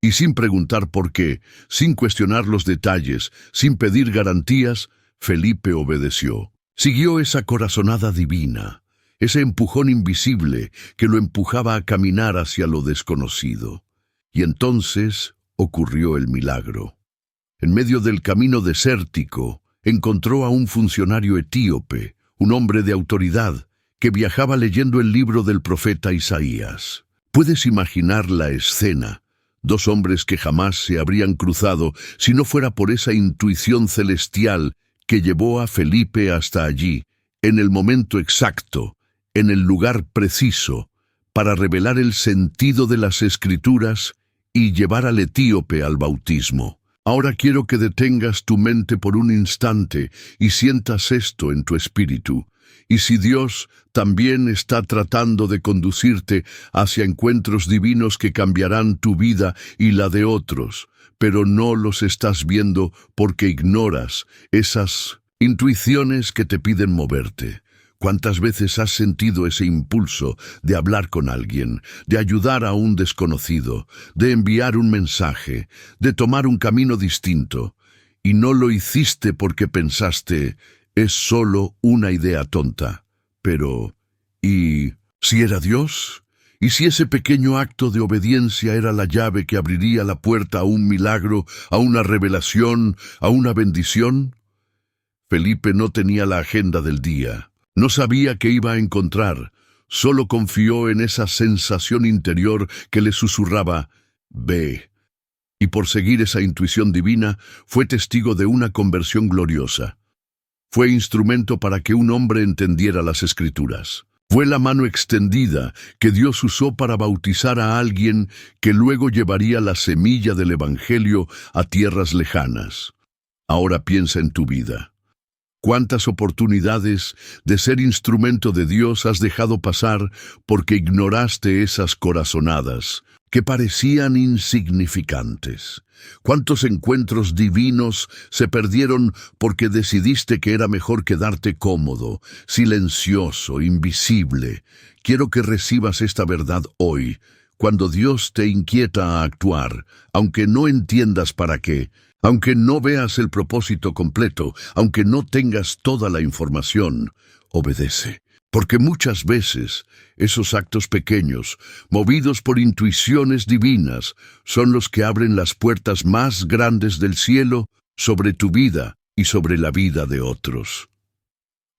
Y sin preguntar por qué, sin cuestionar los detalles, sin pedir garantías, Felipe obedeció. Siguió esa corazonada divina, ese empujón invisible que lo empujaba a caminar hacia lo desconocido. Y entonces ocurrió el milagro. En medio del camino desértico, encontró a un funcionario etíope, un hombre de autoridad, que viajaba leyendo el libro del profeta Isaías. Puedes imaginar la escena. Dos hombres que jamás se habrían cruzado si no fuera por esa intuición celestial que llevó a Felipe hasta allí, en el momento exacto, en el lugar preciso, para revelar el sentido de las Escrituras y llevar al etíope al bautismo. Ahora quiero que detengas tu mente por un instante y sientas esto en tu espíritu. Y si Dios también está tratando de conducirte hacia encuentros divinos que cambiarán tu vida y la de otros, pero no los estás viendo porque ignoras esas intuiciones que te piden moverte. ¿Cuántas veces has sentido ese impulso de hablar con alguien, de ayudar a un desconocido, de enviar un mensaje, de tomar un camino distinto, y no lo hiciste porque pensaste, es solo una idea tonta? Pero, ¿y si era Dios? ¿Y si ese pequeño acto de obediencia era la llave que abriría la puerta a un milagro, a una revelación, a una bendición? Felipe no tenía la agenda del día. No sabía qué iba a encontrar, solo confió en esa sensación interior que le susurraba, ve. Y por seguir esa intuición divina, fue testigo de una conversión gloriosa. Fue instrumento para que un hombre entendiera las Escrituras. Fue la mano extendida que Dios usó para bautizar a alguien que luego llevaría la semilla del Evangelio a tierras lejanas. Ahora piensa en tu vida. ¿Cuántas oportunidades de ser instrumento de Dios has dejado pasar porque ignoraste esas corazonadas que parecían insignificantes? ¿Cuántos encuentros divinos se perdieron porque decidiste que era mejor quedarte cómodo, silencioso, invisible? Quiero que recibas esta verdad hoy, cuando Dios te inquieta a actuar, aunque no entiendas para qué. Aunque no veas el propósito completo, aunque no tengas toda la información, obedece. Porque muchas veces esos actos pequeños, movidos por intuiciones divinas, son los que abren las puertas más grandes del cielo sobre tu vida y sobre la vida de otros.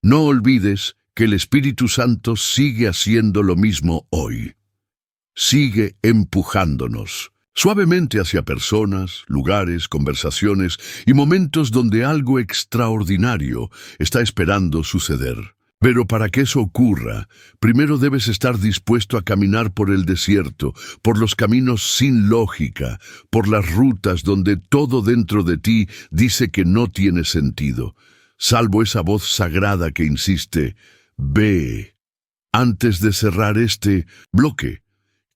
No olvides que el Espíritu Santo sigue haciendo lo mismo hoy. Sigue empujándonos suavemente hacia personas, lugares, conversaciones y momentos donde algo extraordinario está esperando suceder. Pero para que eso ocurra, primero debes estar dispuesto a caminar por el desierto, por los caminos sin lógica, por las rutas donde todo dentro de ti dice que no tiene sentido, salvo esa voz sagrada que insiste, ve. Antes de cerrar este bloque,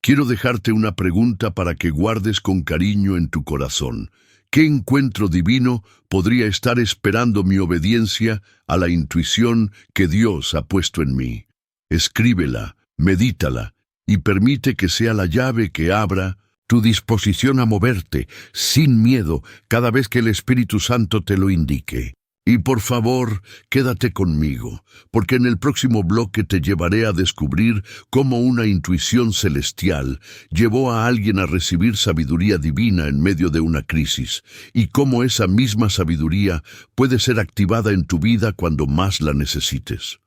quiero dejarte una pregunta para que guardes con cariño en tu corazón. ¿Qué encuentro divino podría estar esperando mi obediencia a la intuición que Dios ha puesto en mí? Escríbela, medítala y permite que sea la llave que abra tu disposición a moverte sin miedo cada vez que el Espíritu Santo te lo indique. Y por favor, quédate conmigo, porque en el próximo bloque te llevaré a descubrir cómo una intuición celestial llevó a alguien a recibir sabiduría divina en medio de una crisis, y cómo esa misma sabiduría puede ser activada en tu vida cuando más la necesites.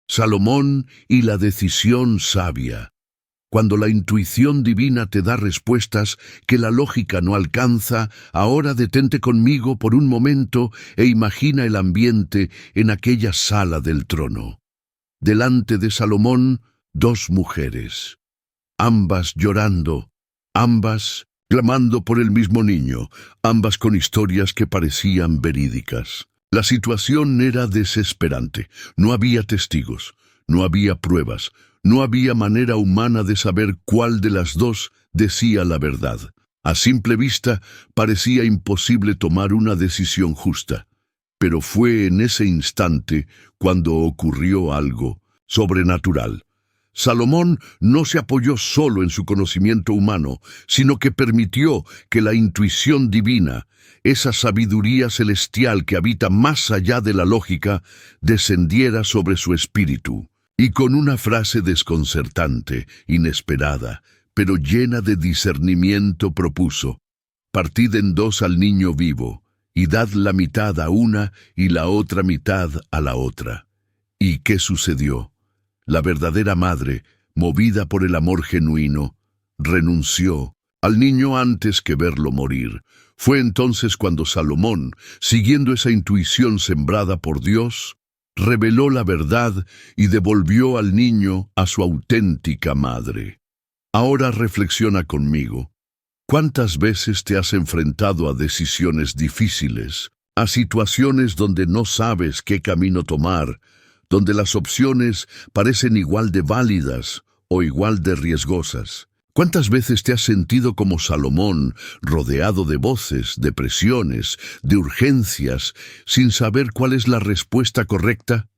Salomón y la decisión sabia. Cuando la intuición divina te da respuestas que la lógica no alcanza, ahora detente conmigo por un momento e imagina el ambiente en aquella sala del trono. Delante de Salomón, dos mujeres, ambas llorando, ambas clamando por el mismo niño, ambas con historias que parecían verídicas. La situación era desesperante. No había testigos, no había pruebas, no había manera humana de saber cuál de las dos decía la verdad. A simple vista, parecía imposible tomar una decisión justa. Pero fue en ese instante cuando ocurrió algo sobrenatural. Salomón no se apoyó solo en su conocimiento humano, sino que permitió que la intuición divina, esa sabiduría celestial que habita más allá de la lógica, descendiera sobre su espíritu. Y con una frase desconcertante, inesperada, pero llena de discernimiento propuso, partid en dos al niño vivo, y dad la mitad a una y la otra mitad a la otra. ¿Y qué sucedió? La verdadera madre, movida por el amor genuino, renunció al niño antes que verlo morir. Fue entonces cuando Salomón, siguiendo esa intuición sembrada por Dios, reveló la verdad y devolvió al niño a su auténtica madre. Ahora reflexiona conmigo. ¿Cuántas veces te has enfrentado a decisiones difíciles, a situaciones donde no sabes qué camino tomar, donde las opciones parecen igual de válidas o igual de riesgosas? ¿Cuántas veces te has sentido como Salomón, rodeado de voces, de presiones, de urgencias, sin saber cuál es la respuesta correcta?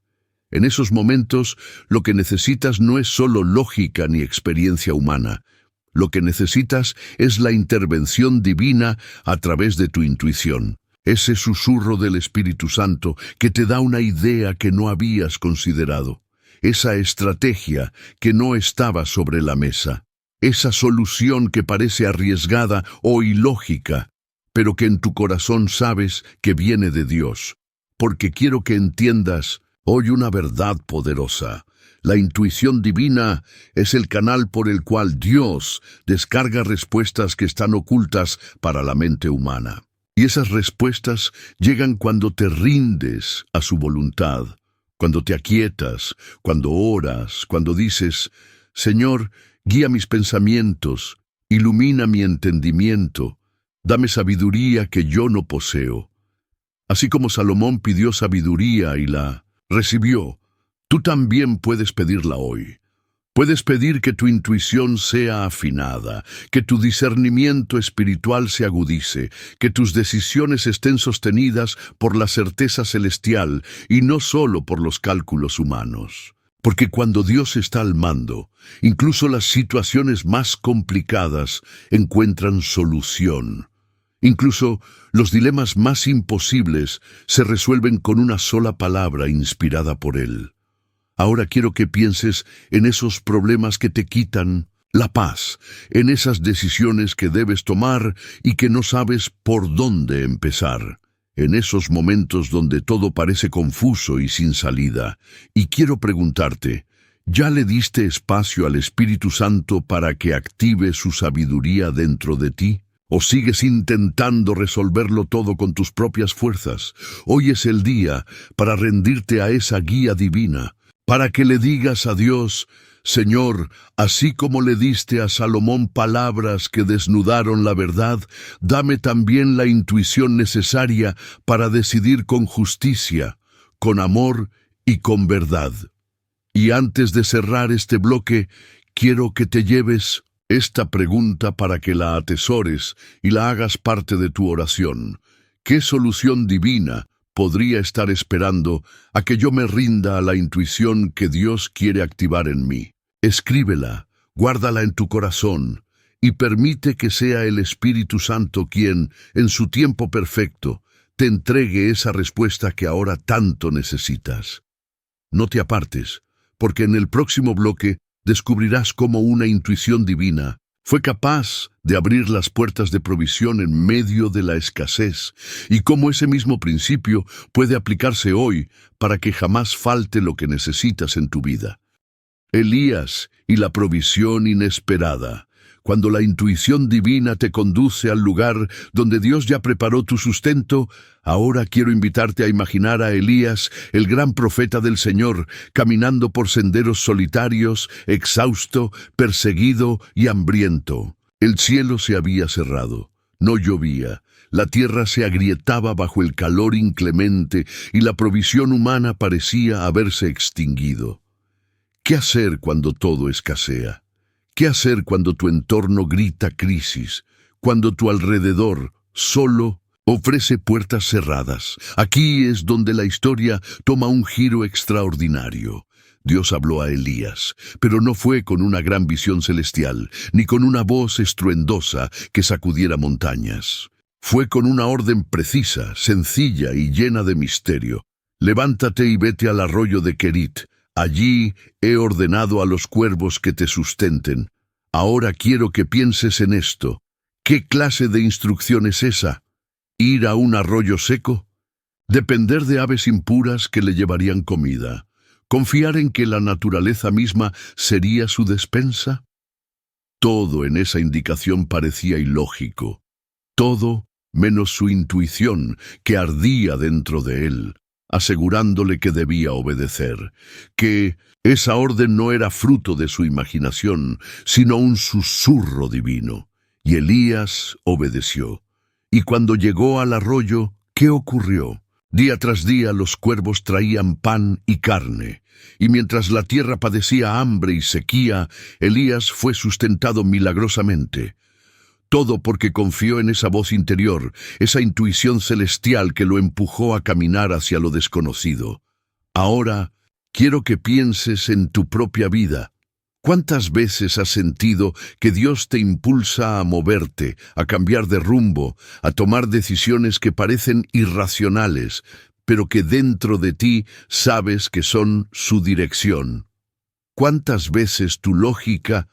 En esos momentos, lo que necesitas no es solo lógica ni experiencia humana. Lo que necesitas es la intervención divina a través de tu intuición. Ese susurro del Espíritu Santo que te da una idea que no habías considerado. Esa estrategia que no estaba sobre la mesa. Esa solución que parece arriesgada o ilógica, pero que en tu corazón sabes que viene de Dios. Porque quiero que entiendas hoy una verdad poderosa. La intuición divina es el canal por el cual Dios descarga respuestas que están ocultas para la mente humana. Y esas respuestas llegan cuando te rindes a su voluntad, cuando te aquietas, cuando oras, cuando dices, Señor, guía mis pensamientos, ilumina mi entendimiento, dame sabiduría que yo no poseo. Así como Salomón pidió sabiduría y la recibió, tú también puedes pedirla hoy. Puedes pedir que tu intuición sea afinada, que tu discernimiento espiritual se agudice, que tus decisiones estén sostenidas por la certeza celestial y no solo por los cálculos humanos. Porque cuando Dios está al mando, incluso las situaciones más complicadas encuentran solución. Incluso los dilemas más imposibles se resuelven con una sola palabra inspirada por Él. Ahora quiero que pienses en esos problemas que te quitan la paz, en esas decisiones que debes tomar y que no sabes por dónde empezar. En esos momentos donde todo parece confuso y sin salida. Y quiero preguntarte, ¿ya le diste espacio al Espíritu Santo para que active su sabiduría dentro de ti? ¿O sigues intentando resolverlo todo con tus propias fuerzas? Hoy es el día para rendirte a esa guía divina, para que le digas a Dios, Señor, así como le diste a Salomón palabras que desnudaron la verdad, dame también la intuición necesaria para decidir con justicia, con amor y con verdad. Y antes de cerrar este bloque, quiero que te lleves esta pregunta para que la atesores y la hagas parte de tu oración. ¿Qué solución divina podría estar esperando a que yo me rinda a la intuición que Dios quiere activar en mí? Escríbela, guárdala en tu corazón y permite que sea el Espíritu Santo quien, en su tiempo perfecto, te entregue esa respuesta que ahora tanto necesitas. No te apartes, porque en el próximo bloque descubrirás cómo una intuición divina fue capaz de abrir las puertas de provisión en medio de la escasez y cómo ese mismo principio puede aplicarse hoy para que jamás falte lo que necesitas en tu vida. Elías y la provisión inesperada. Cuando la intuición divina te conduce al lugar donde Dios ya preparó tu sustento, ahora quiero invitarte a imaginar a Elías, el gran profeta del Señor, caminando por senderos solitarios, exhausto, perseguido y hambriento. El cielo se había cerrado, no llovía, la tierra se agrietaba bajo el calor inclemente y la provisión humana parecía haberse extinguido. ¿Qué hacer cuando todo escasea? ¿Qué hacer cuando tu entorno grita crisis? Cuando tu alrededor solo ofrece puertas cerradas. Aquí es donde la historia toma un giro extraordinario. Dios habló a Elías, pero no fue con una gran visión celestial, ni con una voz estruendosa que sacudiera montañas. Fue con una orden precisa, sencilla y llena de misterio. Levántate y vete al arroyo de Querit. Allí he ordenado a los cuervos que te sustenten. Ahora quiero que pienses en esto. ¿Qué clase de instrucción es esa? ¿Ir a un arroyo seco? ¿Depender de aves impuras que le llevarían comida? ¿Confiar en que la naturaleza misma sería su despensa? Todo en esa indicación parecía ilógico. Todo menos su intuición, que ardía dentro de él, asegurándole que debía obedecer, que esa orden no era fruto de su imaginación, sino un susurro divino. Y Elías obedeció. Y cuando llegó al arroyo, ¿qué ocurrió? Día tras día los cuervos traían pan y carne, y mientras la tierra padecía hambre y sequía, Elías fue sustentado milagrosamente. Todo porque confió en esa voz interior, esa intuición celestial que lo empujó a caminar hacia lo desconocido. Ahora, quiero que pienses en tu propia vida. ¿Cuántas veces has sentido que Dios te impulsa a moverte, a cambiar de rumbo, a tomar decisiones que parecen irracionales, pero que dentro de ti sabes que son su dirección? ¿Cuántas veces tu lógica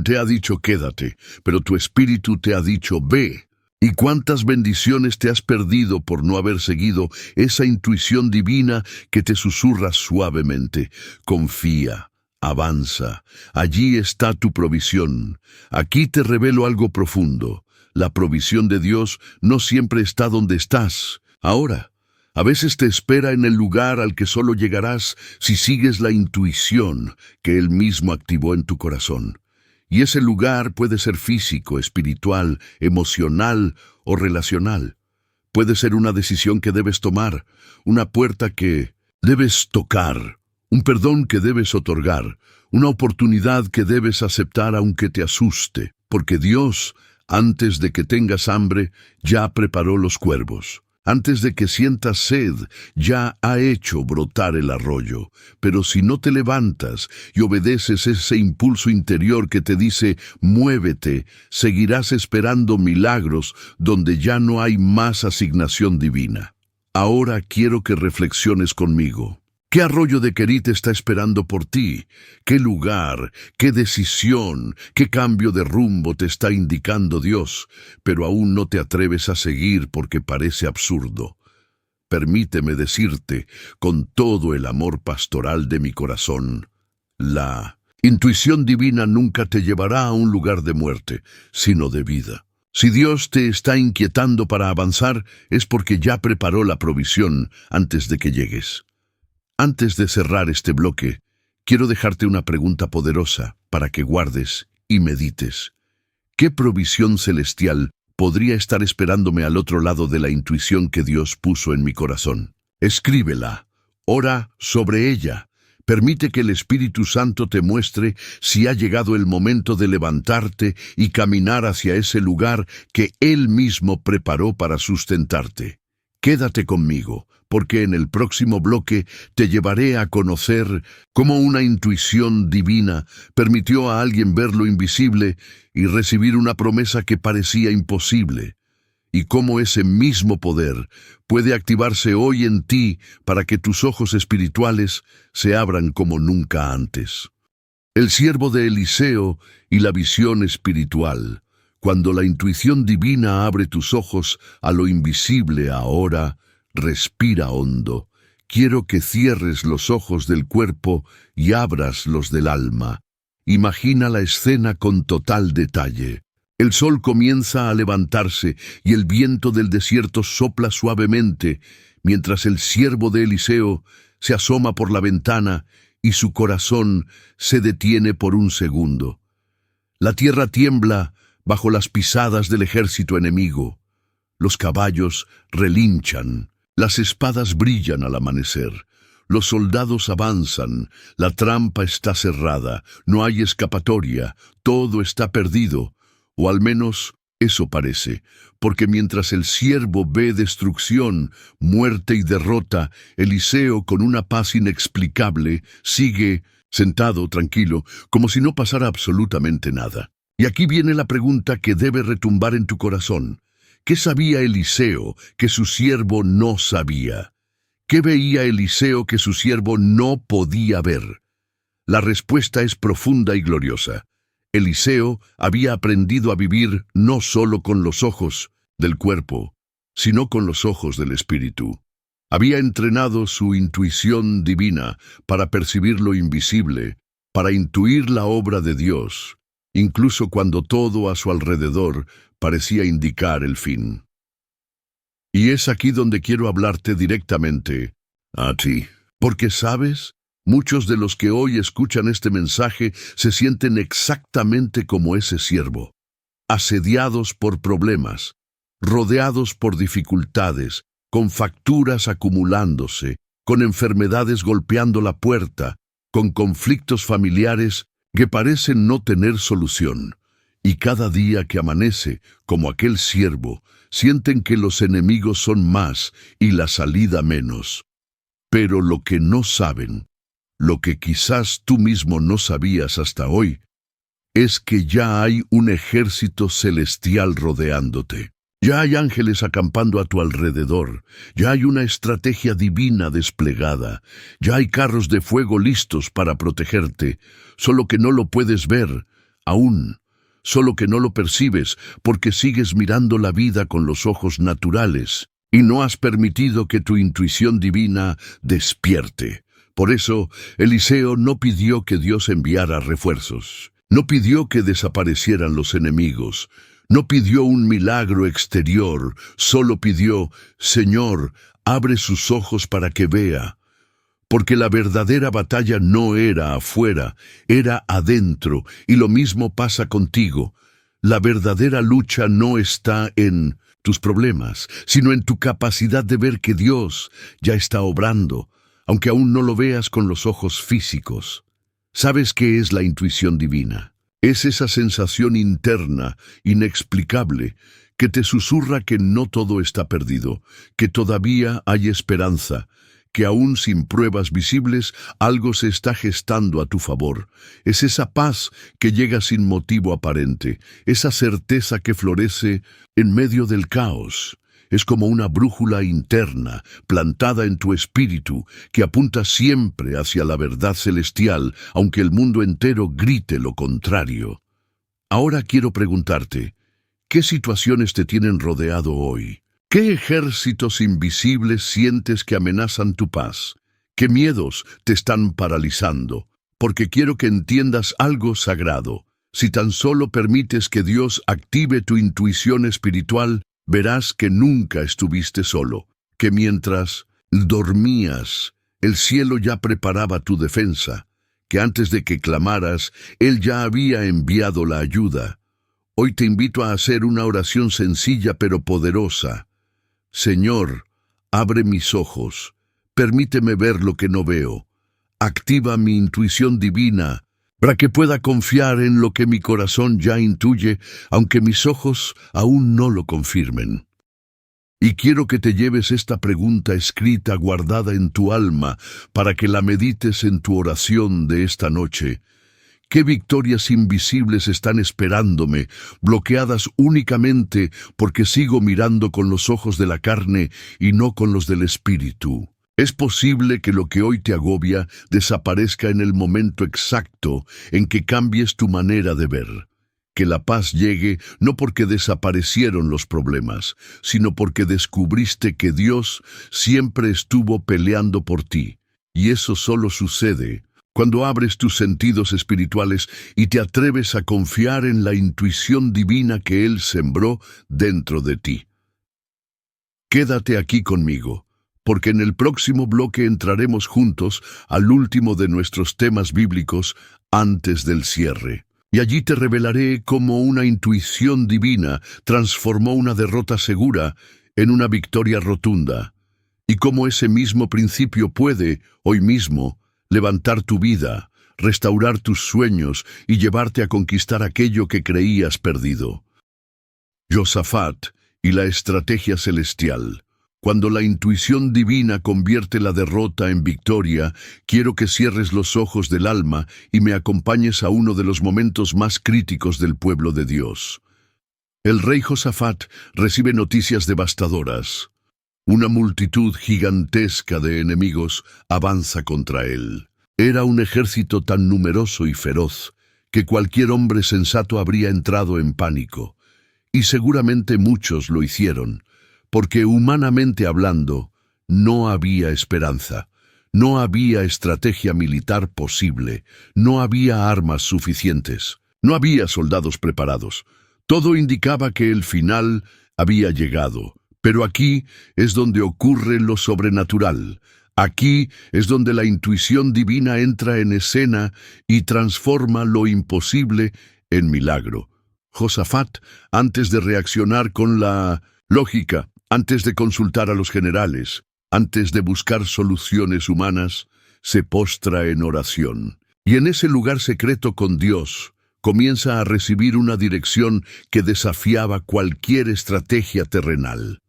te ha dicho quédate, pero tu espíritu te ha dicho ve? ¿Y cuántas bendiciones te has perdido por no haber seguido esa intuición divina que te susurra suavemente? Confía, avanza, allí está tu provisión. Aquí te revelo algo profundo. La provisión de Dios no siempre está donde estás. Ahora, a veces te espera en el lugar al que solo llegarás si sigues la intuición que Él mismo activó en tu corazón. Y ese lugar puede ser físico, espiritual, emocional o relacional. Puede ser una decisión que debes tomar, una puerta que debes tocar, un perdón que debes otorgar, una oportunidad que debes aceptar aunque te asuste, porque Dios, antes de que tengas hambre, ya preparó los cuervos. Antes de que sientas sed, ya ha hecho brotar el arroyo. Pero si no te levantas y obedeces ese impulso interior que te dice, muévete, seguirás esperando milagros donde ya no hay más asignación divina. Ahora quiero que reflexiones conmigo. ¿Qué arroyo de Querit está esperando por ti? ¿Qué lugar, qué decisión, qué cambio de rumbo te está indicando Dios, pero aún no te atreves a seguir porque parece absurdo? Permíteme decirte, con todo el amor pastoral de mi corazón, la intuición divina nunca te llevará a un lugar de muerte, sino de vida. Si Dios te está inquietando para avanzar, es porque ya preparó la provisión antes de que llegues. Antes de cerrar este bloque, quiero dejarte una pregunta poderosa para que guardes y medites. ¿Qué provisión celestial podría estar esperándome al otro lado de la intuición que Dios puso en mi corazón? Escríbela, ora sobre ella. Permite que el Espíritu Santo te muestre si ha llegado el momento de levantarte y caminar hacia ese lugar que Él mismo preparó para sustentarte. Quédate conmigo, porque en el próximo bloque te llevaré a conocer cómo una intuición divina permitió a alguien ver lo invisible y recibir una promesa que parecía imposible, y cómo ese mismo poder puede activarse hoy en ti para que tus ojos espirituales se abran como nunca antes. El siervo de Eliseo y la visión espiritual. Cuando la intuición divina abre tus ojos a lo invisible ahora, respira hondo. Quiero que cierres los ojos del cuerpo y abras los del alma. Imagina la escena con total detalle. El sol comienza a levantarse y el viento del desierto sopla suavemente, mientras el siervo de Eliseo se asoma por la ventana y su corazón se detiene por un segundo. La tierra tiembla bajo las pisadas del ejército enemigo. Los caballos relinchan, las espadas brillan al amanecer. Los soldados avanzan, la trampa está cerrada, no hay escapatoria, todo está perdido, o al menos eso parece, porque mientras el siervo ve destrucción, muerte y derrota, Eliseo, con una paz inexplicable, sigue sentado tranquilo, como si no pasara absolutamente nada. Y aquí viene la pregunta que debe retumbar en tu corazón. ¿Qué sabía Eliseo que su siervo no sabía? ¿Qué veía Eliseo que su siervo no podía ver? La respuesta es profunda y gloriosa. Eliseo había aprendido a vivir no solo con los ojos del cuerpo, sino con los ojos del espíritu. Había entrenado su intuición divina para percibir lo invisible, para intuir la obra de Dios, incluso cuando todo a su alrededor parecía indicar el fin. Y es aquí donde quiero hablarte directamente a ti, porque sabes, muchos de los que hoy escuchan este mensaje se sienten exactamente como ese siervo, asediados por problemas, rodeados por dificultades, con facturas acumulándose, con enfermedades golpeando la puerta, con conflictos familiares que parecen no tener solución. Y cada día que amanece, como aquel siervo, sienten que los enemigos son más y la salida menos. Pero lo que no saben, lo que quizás tú mismo no sabías hasta hoy, es que ya hay un ejército celestial rodeándote. Ya hay ángeles acampando a tu alrededor, ya hay una estrategia divina desplegada, ya hay carros de fuego listos para protegerte, solo que no lo puedes ver, aún, solo que no lo percibes porque sigues mirando la vida con los ojos naturales y no has permitido que tu intuición divina despierte. Por eso, Eliseo no pidió que Dios enviara refuerzos, no pidió que desaparecieran los enemigos, no pidió un milagro exterior, solo pidió, Señor, abre sus ojos para que vea. Porque la verdadera batalla no era afuera, era adentro, y lo mismo pasa contigo. La verdadera lucha no está en tus problemas, sino en tu capacidad de ver que Dios ya está obrando, aunque aún no lo veas con los ojos físicos. ¿Sabes qué es la intuición divina? Es esa sensación interna, inexplicable, que te susurra que no todo está perdido, que todavía hay esperanza, que aún sin pruebas visibles algo se está gestando a tu favor. Es esa paz que llega sin motivo aparente, esa certeza que florece en medio del caos. Es como una brújula interna, plantada en tu espíritu, que apunta siempre hacia la verdad celestial, aunque el mundo entero grite lo contrario. Ahora quiero preguntarte, ¿qué situaciones te tienen rodeado hoy? ¿Qué ejércitos invisibles sientes que amenazan tu paz? ¿Qué miedos te están paralizando? Porque quiero que entiendas algo sagrado. Si tan solo permites que Dios active tu intuición espiritual, verás que nunca estuviste solo, que mientras dormías, el cielo ya preparaba tu defensa, que antes de que clamaras, Él ya había enviado la ayuda. Hoy te invito a hacer una oración sencilla pero poderosa. Señor, abre mis ojos, permíteme ver lo que no veo, activa mi intuición divina, para que pueda confiar en lo que mi corazón ya intuye, aunque mis ojos aún no lo confirmen. Y quiero que te lleves esta pregunta escrita guardada en tu alma, para que la medites en tu oración de esta noche. ¿Qué victorias invisibles están esperándome, bloqueadas únicamente porque sigo mirando con los ojos de la carne y no con los del espíritu? Es posible que lo que hoy te agobia desaparezca en el momento exacto en que cambies tu manera de ver. Que la paz llegue no porque desaparecieron los problemas, sino porque descubriste que Dios siempre estuvo peleando por ti. Y eso solo sucede cuando abres tus sentidos espirituales y te atreves a confiar en la intuición divina que Él sembró dentro de ti. Quédate aquí conmigo, porque en el próximo bloque entraremos juntos al último de nuestros temas bíblicos antes del cierre. Y allí te revelaré cómo una intuición divina transformó una derrota segura en una victoria rotunda, y cómo ese mismo principio puede, hoy mismo, levantar tu vida, restaurar tus sueños y llevarte a conquistar aquello que creías perdido. Josafat y la estrategia celestial. Cuando la intuición divina convierte la derrota en victoria, quiero que cierres los ojos del alma y me acompañes a uno de los momentos más críticos del pueblo de Dios. El rey Josafat recibe noticias devastadoras. Una multitud gigantesca de enemigos avanza contra él. Era un ejército tan numeroso y feroz que cualquier hombre sensato habría entrado en pánico. Y seguramente muchos lo hicieron, porque humanamente hablando, no había esperanza. No había estrategia militar posible. No había armas suficientes. No había soldados preparados. Todo indicaba que el final había llegado. Pero aquí es donde ocurre lo sobrenatural. Aquí es donde la intuición divina entra en escena y transforma lo imposible en milagro. Josafat, antes de reaccionar con la lógica, antes de consultar a los generales, antes de buscar soluciones humanas, se postra en oración. Y en ese lugar secreto con Dios, comienza a recibir una dirección que desafiaba cualquier estrategia terrenal.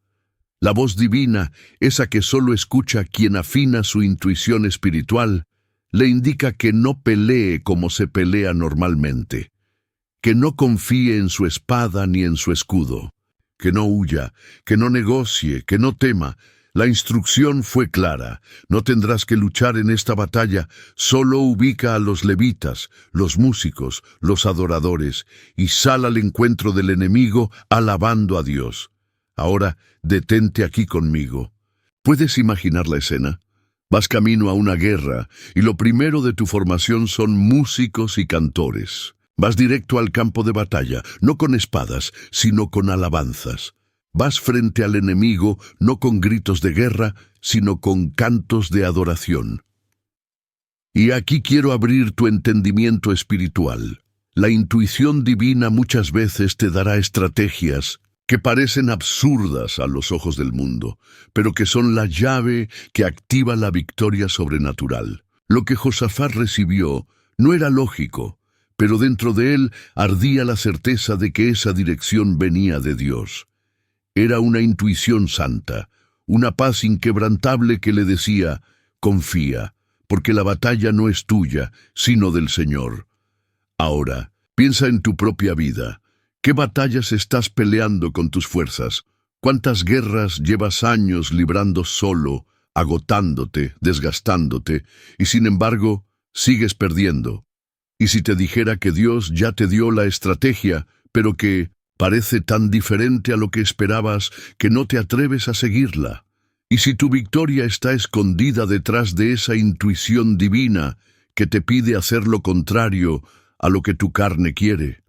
La voz divina, esa que solo escucha quien afina su intuición espiritual, le indica que no pelee como se pelea normalmente, que no confíe en su espada ni en su escudo, que no huya, que no negocie, que no tema. La instrucción fue clara: no tendrás que luchar en esta batalla, solo ubica a los levitas, los músicos, los adoradores, y sal al encuentro del enemigo alabando a Dios. Ahora, detente aquí conmigo. ¿Puedes imaginar la escena? Vas camino a una guerra, y lo primero de tu formación son músicos y cantores. Vas directo al campo de batalla, no con espadas, sino con alabanzas. Vas frente al enemigo, no con gritos de guerra, sino con cantos de adoración. Y aquí quiero abrir tu entendimiento espiritual. La intuición divina muchas veces te dará estrategias que parecen absurdas a los ojos del mundo, pero que son la llave que activa la victoria sobrenatural. Lo que Josafat recibió no era lógico, pero dentro de él ardía la certeza de que esa dirección venía de Dios. Era una intuición santa, una paz inquebrantable que le decía: confía, porque la batalla no es tuya, sino del Señor. Ahora, piensa en tu propia vida. ¿Qué batallas estás peleando con tus fuerzas? ¿Cuántas guerras llevas años librando solo, agotándote, desgastándote, y sin embargo, sigues perdiendo? Y si te dijera que Dios ya te dio la estrategia, pero que parece tan diferente a lo que esperabas que no te atreves a seguirla. Y si tu victoria está escondida detrás de esa intuición divina que te pide hacer lo contrario a lo que tu carne quiere.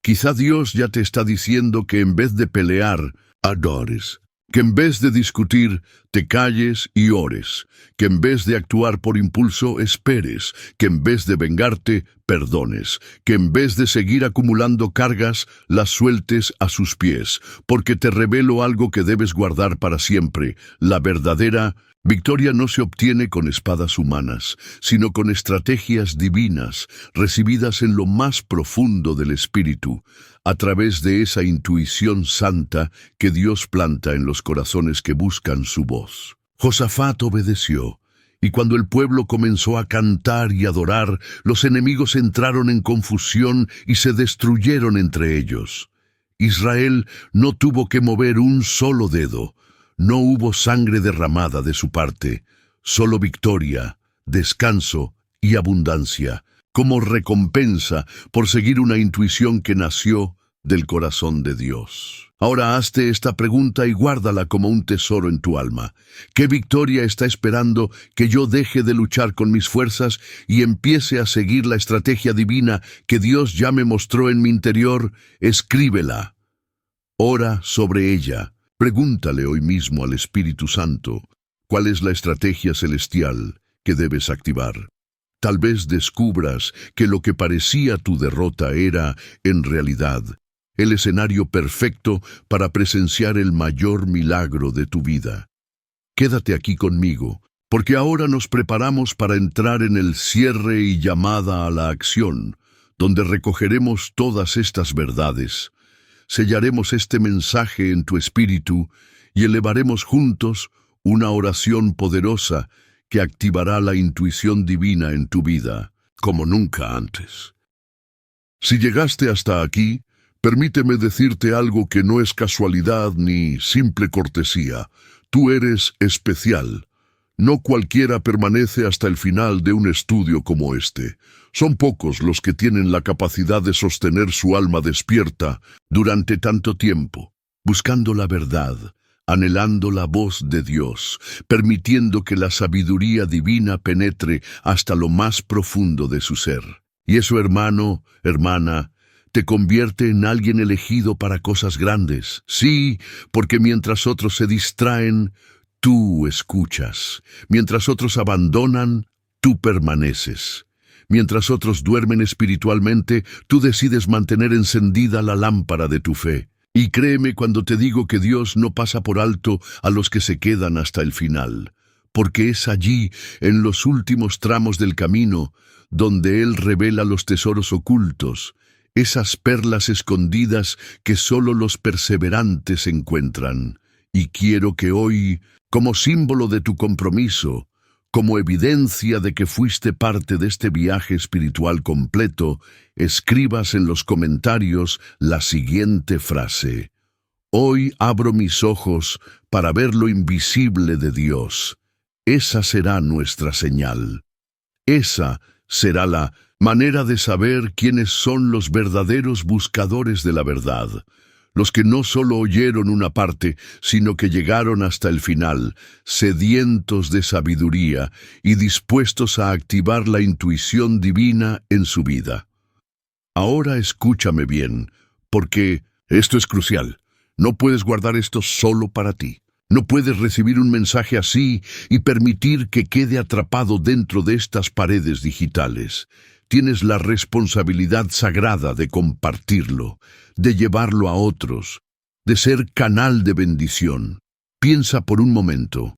Quizá Dios ya te está diciendo que en vez de pelear, adores. Que en vez de discutir, te calles y ores. Que en vez de actuar por impulso, esperes. Que en vez de vengarte, perdones. Que en vez de seguir acumulando cargas, las sueltes a sus pies. Porque te revelo algo que debes guardar para siempre. La verdadera victoria no se obtiene con espadas humanas, sino con estrategias divinas, recibidas en lo más profundo del espíritu, a través de esa intuición santa que Dios planta en los corazones que buscan su voz. Josafat obedeció, y cuando el pueblo comenzó a cantar y adorar, los enemigos entraron en confusión y se destruyeron entre ellos. Israel no tuvo que mover un solo dedo. No hubo sangre derramada de su parte, solo victoria, descanso y abundancia, como recompensa por seguir una intuición que nació del corazón de Dios. Ahora hazte esta pregunta y guárdala como un tesoro en tu alma. ¿Qué victoria está esperando que yo deje de luchar con mis fuerzas y empiece a seguir la estrategia divina que Dios ya me mostró en mi interior? Escríbela. Ora sobre ella. Pregúntale hoy mismo al Espíritu Santo cuál es la estrategia celestial que debes activar. Tal vez descubras que lo que parecía tu derrota era, en realidad, el escenario perfecto para presenciar el mayor milagro de tu vida. Quédate aquí conmigo, porque ahora nos preparamos para entrar en el cierre y llamada a la acción, donde recogeremos todas estas verdades. Sellaremos este mensaje en tu espíritu y elevaremos juntos una oración poderosa que activará la intuición divina en tu vida, como nunca antes. Si llegaste hasta aquí, permíteme decirte algo que no es casualidad ni simple cortesía. Tú eres especial. No cualquiera permanece hasta el final de un estudio como este. Son pocos los que tienen la capacidad de sostener su alma despierta durante tanto tiempo, buscando la verdad, anhelando la voz de Dios, permitiendo que la sabiduría divina penetre hasta lo más profundo de su ser. Y eso, hermano, hermana, te convierte en alguien elegido para cosas grandes. Sí, porque mientras otros se distraen, tú escuchas. Mientras otros abandonan, tú permaneces. Mientras otros duermen espiritualmente, tú decides mantener encendida la lámpara de tu fe. Y créeme cuando te digo que Dios no pasa por alto a los que se quedan hasta el final, porque es allí, en los últimos tramos del camino, donde Él revela los tesoros ocultos, esas perlas escondidas que solo los perseverantes encuentran. Y quiero que hoy, como símbolo de tu compromiso, como evidencia de que fuiste parte de este viaje espiritual completo, escribas en los comentarios la siguiente frase: Hoy abro mis ojos para ver lo invisible de Dios. Esa será nuestra señal. Esa será la manera de saber quiénes son los verdaderos buscadores de la verdad. Los que no solo oyeron una parte, sino que llegaron hasta el final, sedientos de sabiduría y dispuestos a activar la intuición divina en su vida. Ahora escúchame bien, porque esto es crucial. No puedes guardar esto solo para ti. No puedes recibir un mensaje así y permitir que quede atrapado dentro de estas paredes digitales. Tienes la responsabilidad sagrada de compartirlo, de llevarlo a otros, de ser canal de bendición. Piensa por un momento,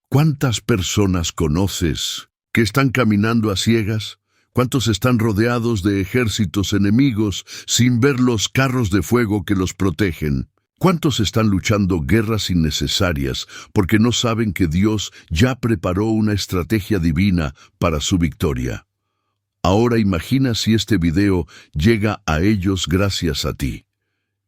¿cuántas personas conoces que están caminando a ciegas? ¿Cuántos están rodeados de ejércitos enemigos sin ver los carros de fuego que los protegen? ¿Cuántos están luchando guerras innecesarias porque no saben que Dios ya preparó una estrategia divina para su victoria? Ahora imagina si este video llega a ellos gracias a ti.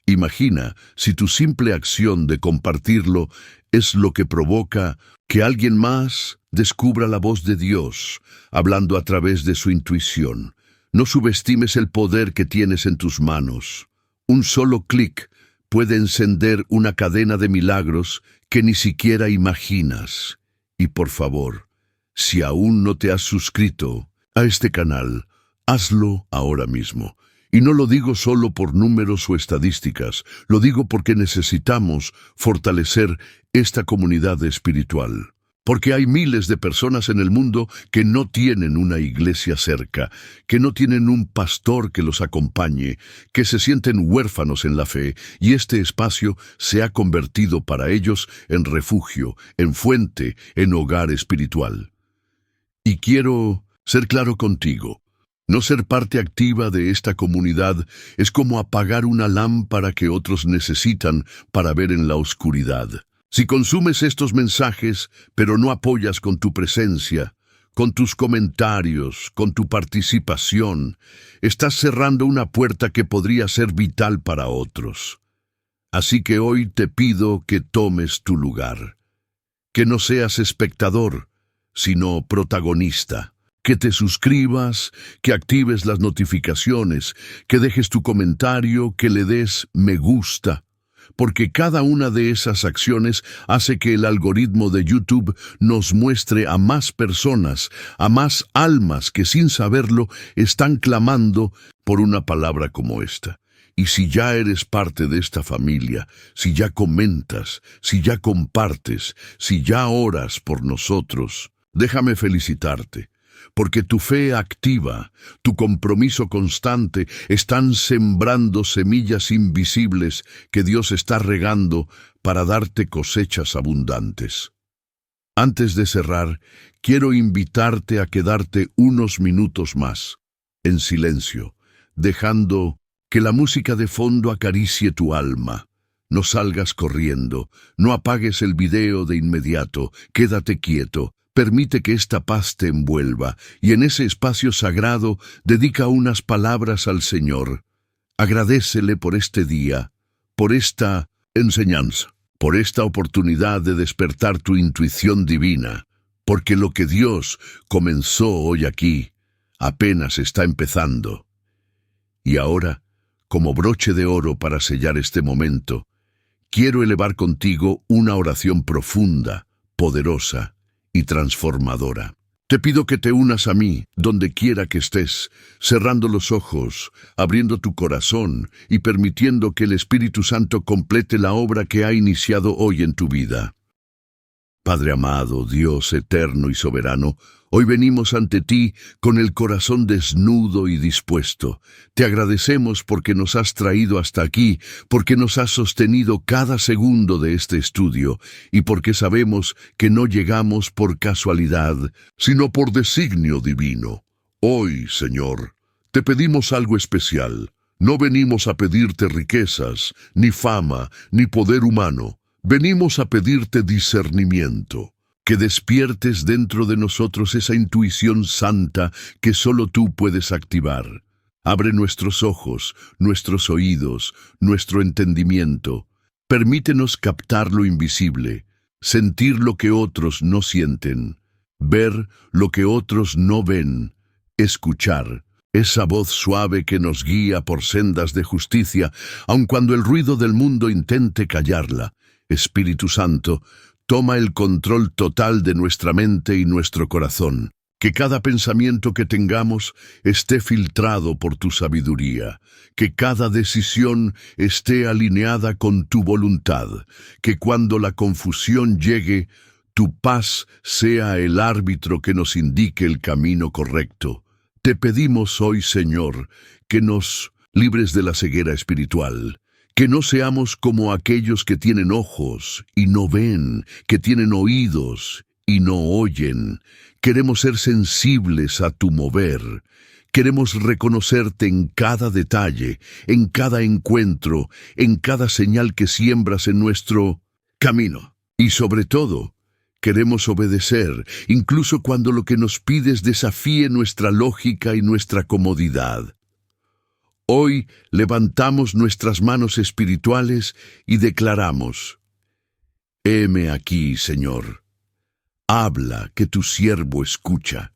Imagina si tu simple acción de compartirlo es lo que provoca que alguien más descubra la voz de Dios, hablando a través de su intuición. No subestimes el poder que tienes en tus manos. Un solo clic puede encender una cadena de milagros que ni siquiera imaginas. Y por favor, si aún no te has suscrito a este canal, hazlo ahora mismo. Y no lo digo solo por números o estadísticas, lo digo porque necesitamos fortalecer esta comunidad espiritual. Porque hay miles de personas en el mundo que no tienen una iglesia cerca, que no tienen un pastor que los acompañe, que se sienten huérfanos en la fe, y este espacio se ha convertido para ellos en refugio, en fuente, en hogar espiritual. Y quiero ser claro contigo. No ser parte activa de esta comunidad es como apagar una lámpara que otros necesitan para ver en la oscuridad. Si consumes estos mensajes, pero no apoyas con tu presencia, con tus comentarios, con tu participación, estás cerrando una puerta que podría ser vital para otros. Así que hoy te pido que tomes tu lugar, que no seas espectador, sino protagonista. Que te suscribas, que actives las notificaciones, que dejes tu comentario, que le des me gusta, porque cada una de esas acciones hace que el algoritmo de YouTube nos muestre a más personas, a más almas que sin saberlo están clamando por una palabra como esta. Y si ya eres parte de esta familia, si ya comentas, si ya compartes, si ya oras por nosotros, déjame felicitarte. Porque tu fe activa, tu compromiso constante, están sembrando semillas invisibles que Dios está regando para darte cosechas abundantes. Antes de cerrar, quiero invitarte a quedarte unos minutos más, en silencio, dejando que la música de fondo acaricie tu alma. No salgas corriendo, no apagues el video de inmediato, quédate quieto. Permite que esta paz te envuelva y en ese espacio sagrado dedica unas palabras al Señor. Agradécele por este día, por esta enseñanza, por esta oportunidad de despertar tu intuición divina, porque lo que Dios comenzó hoy aquí apenas está empezando. Y ahora, como broche de oro para sellar este momento, quiero elevar contigo una oración profunda, poderosa y transformadora. Te pido que te unas a mí, donde quiera que estés, cerrando los ojos, abriendo tu corazón y permitiendo que el Espíritu Santo complete la obra que ha iniciado hoy en tu vida. Padre amado, Dios eterno y soberano, hoy venimos ante ti con el corazón desnudo y dispuesto. Te agradecemos porque nos has traído hasta aquí, porque nos has sostenido cada segundo de este estudio y porque sabemos que no llegamos por casualidad, sino por designio divino. Hoy, Señor, te pedimos algo especial. No venimos a pedirte riquezas, ni fama, ni poder humano. Venimos a pedirte discernimiento, que despiertes dentro de nosotros esa intuición santa que solo tú puedes activar. Abre nuestros ojos, nuestros oídos, nuestro entendimiento. Permítenos captar lo invisible, sentir lo que otros no sienten, ver lo que otros no ven, escuchar esa voz suave que nos guía por sendas de justicia, aun cuando el ruido del mundo intente callarla. Espíritu Santo, toma el control total de nuestra mente y nuestro corazón. Que cada pensamiento que tengamos esté filtrado por tu sabiduría. Que cada decisión esté alineada con tu voluntad. Que cuando la confusión llegue, tu paz sea el árbitro que nos indique el camino correcto. Te pedimos hoy, Señor, que nos libres de la ceguera espiritual. Que no seamos como aquellos que tienen ojos y no ven, que tienen oídos y no oyen. Queremos ser sensibles a tu mover. Queremos reconocerte en cada detalle, en cada encuentro, en cada señal que siembras en nuestro camino. Y sobre todo, queremos obedecer, incluso cuando lo que nos pides desafíe nuestra lógica y nuestra comodidad. Hoy levantamos nuestras manos espirituales y declaramos: heme aquí, Señor. Habla, que tu siervo escucha.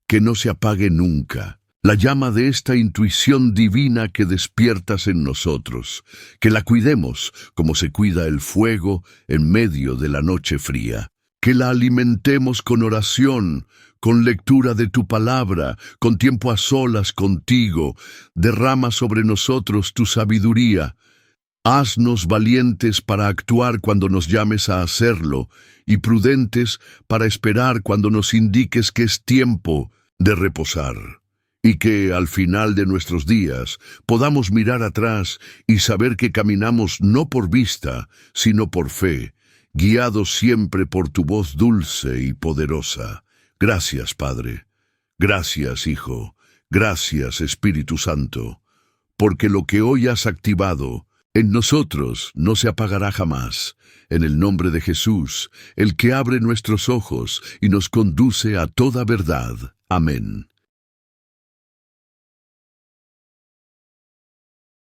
Que no se apague nunca la llama de esta intuición divina que despiertas en nosotros. Que la cuidemos como se cuida el fuego en medio de la noche fría. Que la alimentemos con oración, con lectura de tu palabra, con tiempo a solas contigo. Derrama sobre nosotros tu sabiduría. Haznos valientes para actuar cuando nos llames a hacerlo, y prudentes para esperar cuando nos indiques que es tiempo de reposar. Y que al final de nuestros días podamos mirar atrás y saber que caminamos no por vista, sino por fe, guiados siempre por tu voz dulce y poderosa. Gracias, Padre. Gracias, Hijo. Gracias, Espíritu Santo. Porque lo que hoy has activado en nosotros no se apagará jamás. En el nombre de Jesús, el que abre nuestros ojos y nos conduce a toda verdad. Amén.